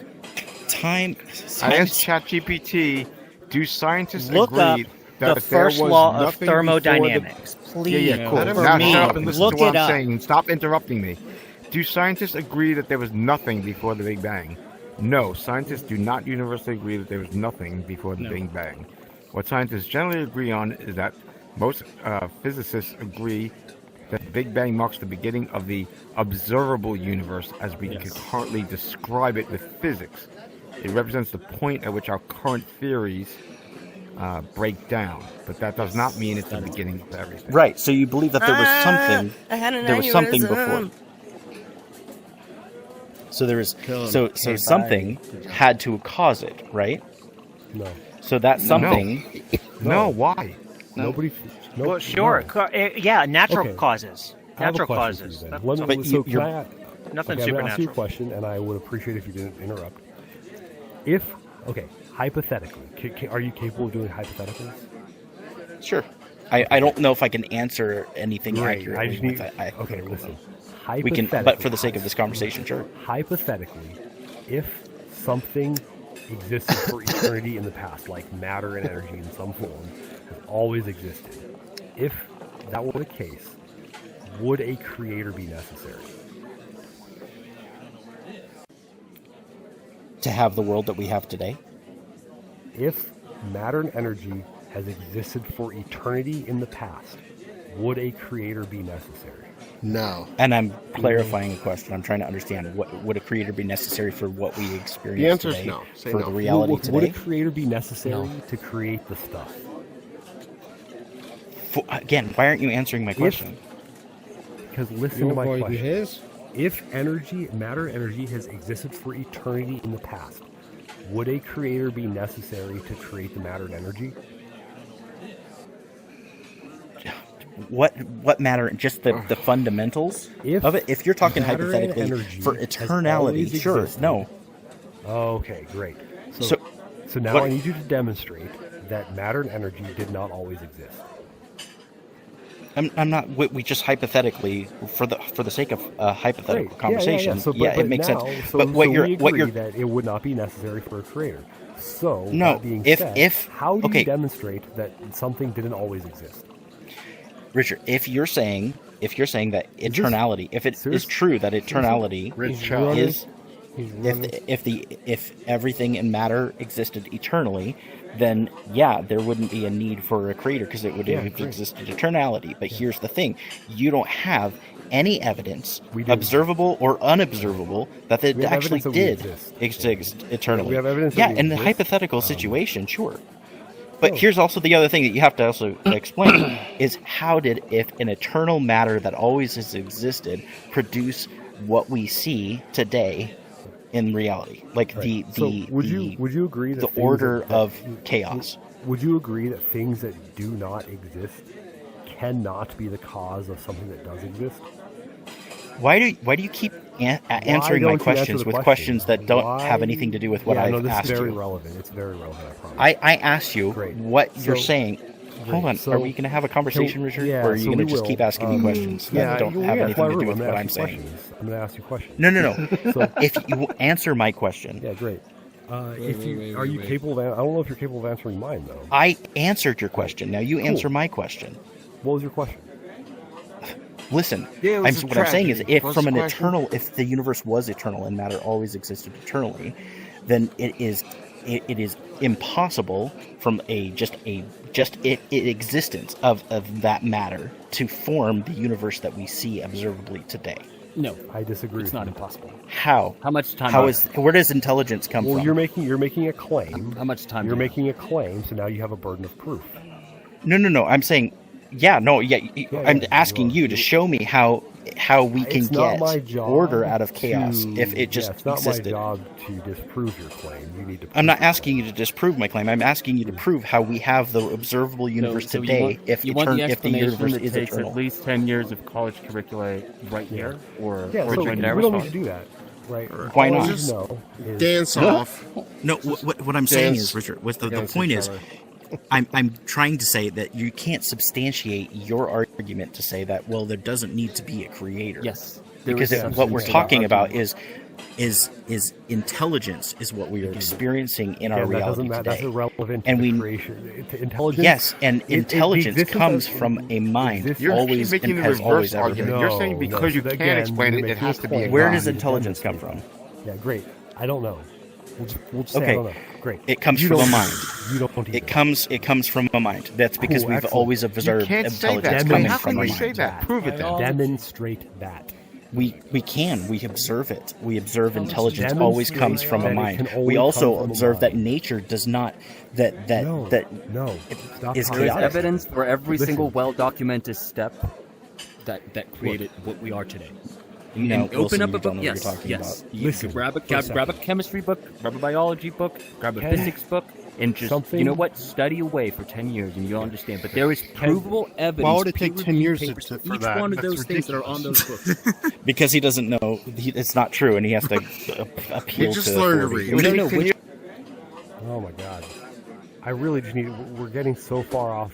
Time. I asked ChatGPT, do scientists Look agree up that the there first was law of nothing before thermodynamics. Please, Yeah, cool. for Now me, shut up and listen look to what it I'm up. saying. Stop interrupting me. Do scientists agree that there was nothing before the Big Bang? No, scientists do not universally agree that there was nothing before the Big Bang. What scientists generally agree on is that most physicists agree that the Big Bang marks the beginning of the observable universe as we can currently describe it with physics. It represents the point at which our current theories break down, but that does not mean it's the beginning of everything. Right. So you believe that there was something. I had an There was something aneurysm. before. So there was Kill so him. so Okay, something bye. had to cause it, right? No. So that something. No, why? Nobody. No, Well, sure. no. Yeah, natural Okay. causes. I have a Natural question for causes. you then. That's Let me- all. But so you're- can I, Nothing okay, I'm gonna ask you a supernatural. question, and I would appreciate if you didn't interrupt. If hypothetically, are you capable of doing hypotheticals? Sure. I don't know if I can answer anything Great. accurately. I just need. with that. Okay, listen. We can, but for the sake of this conversation, sure. Hypothetically, if something existed for eternity in the past, like matter and energy in some form, has always existed. If that were the case, would a creator be necessary? To have the world that we have today? If matter and energy has existed for eternity in the past, would a creator be necessary? No. And I'm clarifying a question. I'm trying to understand, what would a creator be necessary for what we experience The answer is today? no. Say for no. the reality would, today? would a creator be necessary to create the stuff? Again, why aren't you answering my question? Because listen You to my avoid question. his? If matter energy has existed for eternity in the past, would a creator be necessary to create the matter and energy? What matter? Just the fundamentals of it? If you're talking matter and hypothetically energy for has eternality, always sure, existed- no. Okay, great. So- So now what- I need you to demonstrate that matter and energy did not always exist. I'm not. We just hypothetically, for the sake of hypothetical Great. conversation, So, it makes now, sense. So, But what so you're we what agree you're that it would not be necessary for a creator. So No, that being if- said, if- how do okay. you demonstrate that something didn't always exist? Richard, if you're saying that eternality, if it is serious? true that eternality Rich is, if everything in matter existed eternally, then yeah, there wouldn't be a need for a creator because it would have existed eternality. But here's the thing: you don't have any evidence, observable or unobservable, that it We have actually evidence that we did exist eternally. We have evidence that Yeah, we in the exist. hypothetical situation, sure. But here's also the other thing that you have to also explain is how did, if an eternal matter that always has existed, produce what we see today in reality? Like Right. So would you agree that the things order that- of chaos? Would you agree that things that do not exist cannot be the cause of something that does exist? Why do you keep answering don't my you answer questions the with question? questions that don't Why- have anything to do with what yeah, I've no, this asked is very you? relevant. It's very relevant, I promise. I asked you what you're So- saying. Hold on, So- are we going to have a conversation, Richard, yeah, or are you so going to we just will. keep asking me questions that don't have anything to do with what I'm saying? I'm going to ask you questions. No. So- If you answer my question, Yeah, great. If you are you capable of? I don't know if you're capable of answering mine though. I answered your question. Now you answer my question. What was your question? Listen, Yeah, it was a what I'm saying is, tragedy. if What's from the an question? eternal, if the universe was eternal and matter always existed eternally, then it is impossible from a existence of that matter to form the universe that we see observably today. No, I disagree. it's with not you. impossible. How? How much time? Where does intelligence come Well, from? you're making a claim. How much time? You're do you have? making a claim, so now you have a burden of proof. No. I'm saying, I'm asking you to show me how we can It's not get my job order out of chaos to- if it just it's not existed. my job to disprove your claim. You need to. I'm not prove your asking you to disprove my claim. I'm asking you to prove how we have the observable universe So today you want the if the explanation universe that is takes eternal. at least 10 years of college curricula right here, or Yeah, or so join we that don't need response? to do that, right? Why All I not? need to Just know is- Dance off. No, what I'm saying is, Richard, the Dance point each is, other. I'm trying to say that you can't substantiate your argument to say that, well, there doesn't need to be a creator. Yes, there because is what we're substance to that talking about argument. is intelligence is what we are experiencing in our Again, that doesn't reality matter. today. That's irrelevant to And the we- creation. Intelligence. Yes, and the intelligence existence comes of- from a mind. existence- You're Always making and the has reverse always ever argument. been. You're saying because you again, can't explain you're it, it making has a to be a claim. Where God. does intelligence come from? Yeah, great. I don't know. We'll just say I Okay. don't know. Great. It comes You from a don't- mind. You don't either. It comes from a mind. That's because Cool, we've excellent. always You observed can't say intelligence that. coming How from can a you mind. say that? Prove it then. Demonstrate that. We can. We observe it. We observe intelligence always comes from a that it mind. can We only also come from a observe that mind. nature does not that No. Stop is There is chaotic. evidence for every Listen. single well-documented step that created what we are today. No, And open Wilson, up you a don't book. know Yes, what you're talking yes. about. You Listen, grab for a grab a second. chemistry book, grab a biology book, grab a Can- physics book, and just Something- you know what? Study away for 10 years, and you'll understand. But there is provable evidence. Why would it take 10 years peer-reviewed to- papers for each that? one of That's those things that are on those books. Because he doesn't know it's not true, and he has to appeal We just to learned to authority. read. No, which Oh my god. I really just need. We're getting so far off.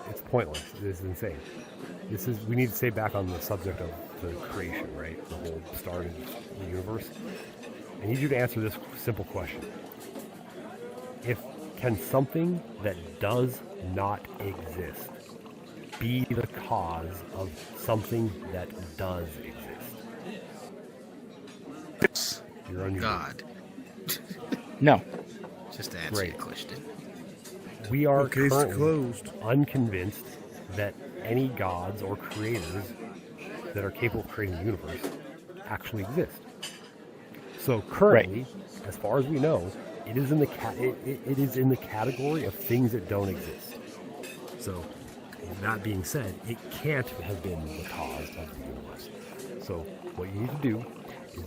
It's pointless. This is insane. We need to stay back on the subject of the creation, right? The whole start of the universe. I need you to answer this simple question. Can something that does not exist be the cause of something that does exist? You're on your God. No. Just to answer your Great. question. We are Case currently closed. unconvinced that any gods or creators that are capable of creating the universe actually exist. So currently, as far as we know, it is in the it is in the category of things that don't exist. So, that being said, it can't have been the cause of the universe. So, what you need to do is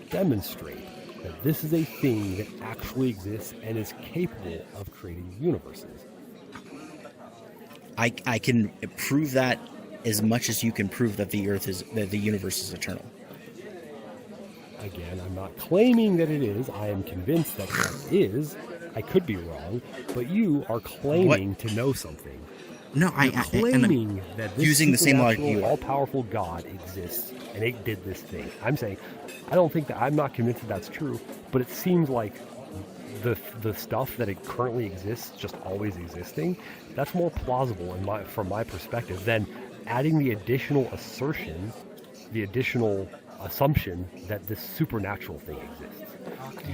demonstrate that this is a thing that actually exists and is capable of creating universes. I can prove that as much as you can prove that the universe is eternal. Again, I'm not claiming that it is. I am convinced that it is. I could be wrong, but you are claiming to know something. No, You're claiming that this using the same logic supernatural, you are. all-powerful God exists, and it did this thing. I'm saying, I don't think that. I'm not convinced that that's true, but it seems like the stuff that it currently exists, just always existing, that's more plausible from my perspective than adding the additional assertion, the additional assumption that this supernatural thing exists.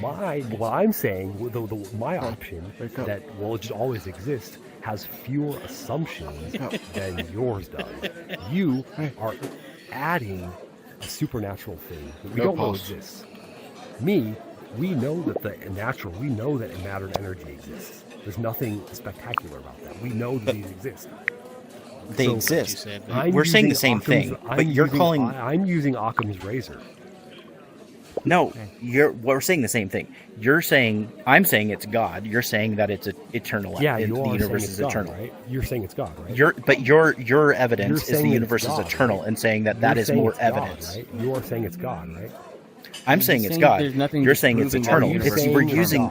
What I'm saying, my option that will just always exist has fewer assumptions than yours does. You are adding a supernatural thing that we don't know exists. We know that we know that matter and energy exists. There's nothing spectacular about that. We know that these exist. They exist. We're saying the same thing, but you're calling. I'm using Occam's razor. No, we're saying the same thing. I'm saying it's God. You're saying that it's eternal. Yeah, the universe is God, eternal. right? You're saying it's God, right? Your evidence is the saying universe it's is God, eternal, right? and saying that You're is saying more it's God, evidence. right? You are saying it's God, right? I'm saying it's God. You're saying it's eternal. We're using.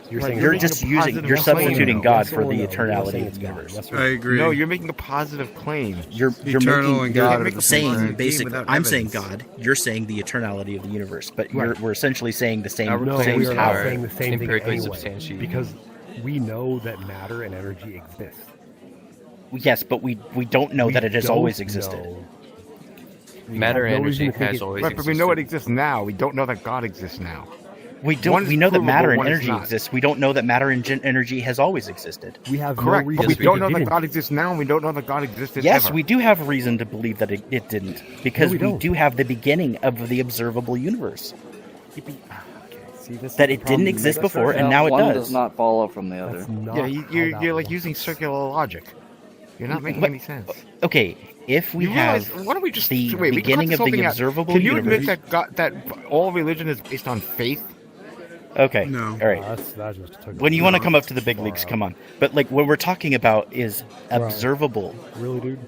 You're just using. You're substituting God for the eternality of the universe. I agree. No, you're making a positive claim. You're Eternal and God are you're the saying same. basically. without I'm saying evidence. God. You're saying the eternality of the universe, but Right. we're essentially saying the same. No, same we are power. not saying the same thing empirically anyway, substantiated. because we know that matter and energy exist. Yes, but we don't know that it has don't always existed. know. Matter have and no reason energy to think has it- always Right, but we know it existed. exists now. We don't know that God exists now. We One don't. is We know that provable, matter and one is energy not. exists. We don't know that matter and energy has always existed. We have Correct, no reason but we to don't think know it that didn't. God exists now, and we don't know that God existed Yes, ever. we do have reason to believe that it didn't, because we we don't. do have the beginning of the observable universe. See, this is That the it problem. didn't exist That's before, and not- now it One does. does not follow from the other. That's not Yeah, how you're that like works. using circular logic. You're not making But- any sense. Okay, if we You have realize, why don't we just the wait, we can beginning cut of the something out. observable Can you universe. admit that all religion is based on faith? Okay, No. all right. That just took When you want to far- come up to the big far leagues, out. come on. But like what we're talking about is Right. observable, Really, dude?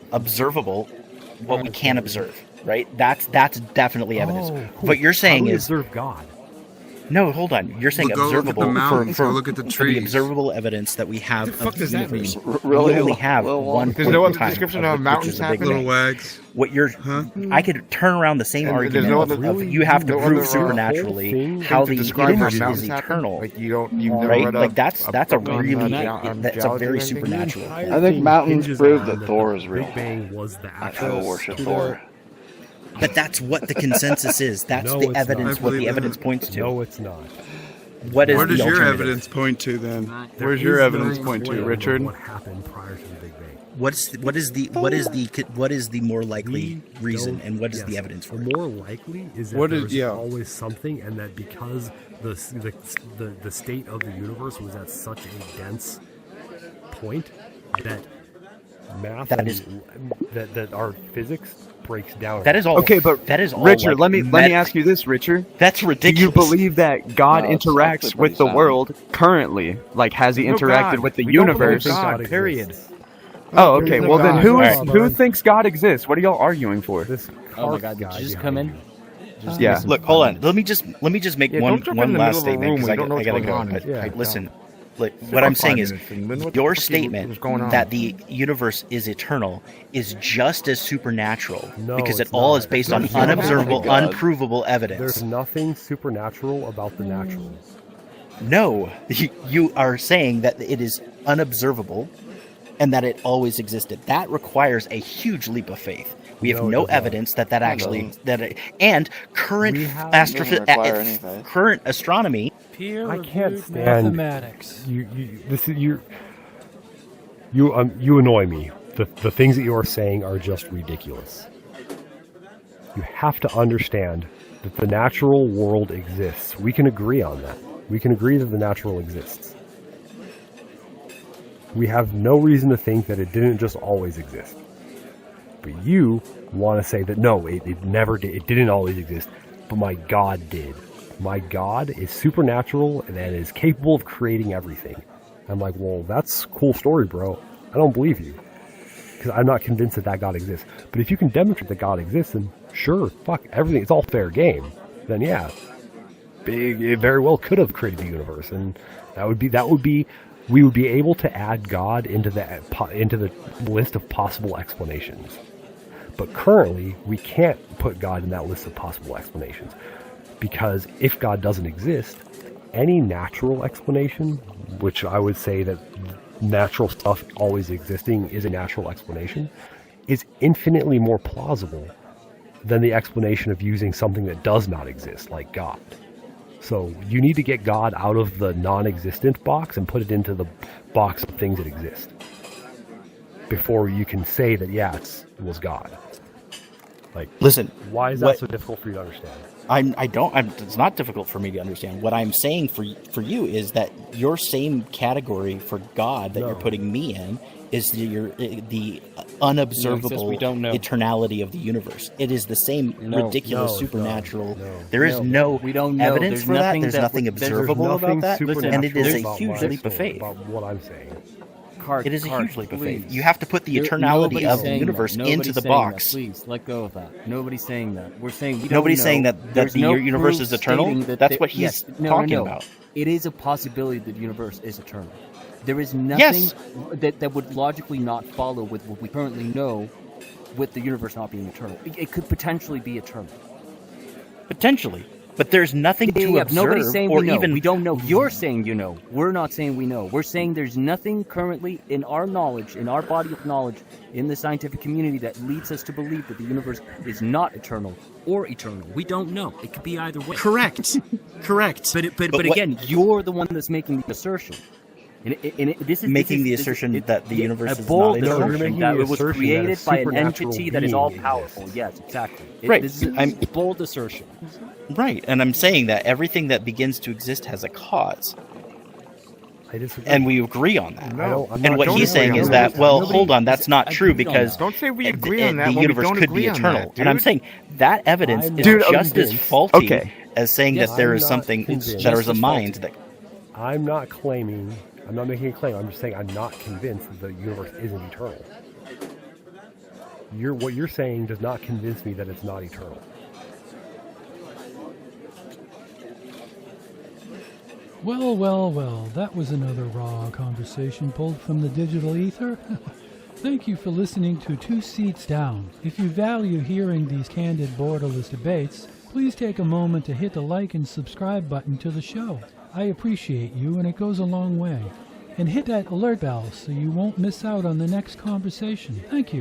what we can observe, right? That's definitely evidence. Oh, cool. What you're How saying do we is observe God. no. Hold on. You're saying Well, go look at the observable mountains, for go look at the for the trees. observable evidence that we have The fuck of the does that universe. mean? Really? We only have Well, one. There's point no in other time description of how which mountains is the Big happen? Little Bang. wags. What you're, Huh? I could turn around the same And there's argument no of other- you have to no prove other, supernaturally how the describe universe mountains is happen? eternal. Like you've never Right? read Like that's a book on, really geology that's a very or anything? supernatural. The entire I think thing mountains hinges prove on that the Thor is real. Big Bang was the I actual. will worship Thor. But that's what the consensus is. That's No, the it's evidence. not. What the believe evidence that. points to. No, it's not. What is Where the does your alternative? evidence point to then? There Where's your is evidence no point to, plan of Richard? What happened prior to the Big Bang? What is the more likely reason, and what is the evidence for The it? more likely is that What is- there's yeah. always something, and that because the state of the universe was at such a dense point that math That and is- that our physics breaks down. That is all. Okay, but that is all. Richard, like, let me ask you this, Richard. That's ridiculous. Do you believe that God No, it's interacts actually with pretty the sound. world currently? Like, has he No interacted God. with the We don't believe universe? God, period. Oh, okay. There's no Well, then God. who Alright. who thinks God exists? What are y'all arguing for? This Oh my Karth God! Did guy you just behind come in? you. Just Yeah. listen Look, for hold 5 on. minutes. Let me just make Yeah, one don't jump in the last middle of a statement room because when you don't know I what's gotta going go. on. But Yeah, listen, look, Sit what for I'm saying 5 is minutes and then what the your fuck is statement going on? that the universe is eternal is just as supernatural No, because it it's all not. is based on It's not. unobservable, God. unprovable evidence. There's nothing supernatural about the natural. No, you are saying that it is unobservable and that it always existed. That requires a huge leap of faith. We have no evidence that actually and current current astronomy. I can't stand mathematics. You annoy me. The things that you are saying are just ridiculous. You have to understand that the natural world exists. We can agree on that. We can agree that the natural exists. We have no reason to think that it didn't just always exist. But you want to say that no, it never did. It didn't always exist. But my God did. My God is supernatural and is capable of creating everything. I'm like, well, that's a cool story, bro. I don't believe you. Because I'm not convinced that God exists. But if you can demonstrate that God exists, then sure, fuck, everything, it's all fair game. Then yeah, it very well could have created the universe. And we would be able to add God into the list of possible explanations. But currently, we can't put God in that list of possible explanations. Because if God doesn't exist, any natural explanation, which I would say that natural stuff always existing is a natural explanation, is infinitely more plausible than the explanation of using something that does not exist, like God. So you need to get God out of the non-existent box and put it into the box of things that exist before you can say that, yeah, it was God. Like, listen, why is that so difficult for you to understand? It's not difficult for me to understand. What I'm saying for you is that your same category for God that you're putting me in is the unobservable eternality of the universe. It is the same ridiculous supernatural. There is no evidence for that. There's nothing observable about that, and it is a huge leap of faith. About what I'm saying. It is a huge leap of faith. You have to put the eternality of the universe into the box. Please let go of that. Nobody's saying that. We're saying nobody's saying that the universe is eternal. That's what he's talking about. It is a possibility that the universe is eternal. There is nothing that would logically not follow with what we currently know, with the universe not being eternal. It could potentially be eternal. Potentially. But there's nothing to observe. Nobody's saying or we know. Even... We don't know. You're saying you know. We're not saying we know. We're saying there's nothing currently in our knowledge, in our body of knowledge, in the scientific community that leads us to believe that the universe is not eternal or eternal. We don't know. It could be either way. Correct. Correct. But again, you're the one that's making the assertion. This is making the assertion that the universe is bold not eternal. assertion that it was created by an entity that is all powerful. Yes, exactly. Right. This is a bold assertion. Right, and I'm saying that everything that begins to exist has a cause. I disagree. And we agree on that. And what he's saying is that, well, hold on, that's not true because don't say we agree on that. The universe could be eternal. And I'm saying that evidence is just as faulty as saying that there is something, there is a mind that. I'm not claiming. I'm not making a claim. I'm just saying I'm not convinced that the universe isn't eternal. What you're saying does not convince me that it's not eternal. Well, that was another raw conversation pulled from the digital ether. Thank you for listening to Two Seats Down. If you value hearing these candid borderless debates, please take a moment to hit the like and subscribe button to the show. I appreciate you, and it goes a long way. And hit that alert bell so you won't miss out on the next conversation. Thank you.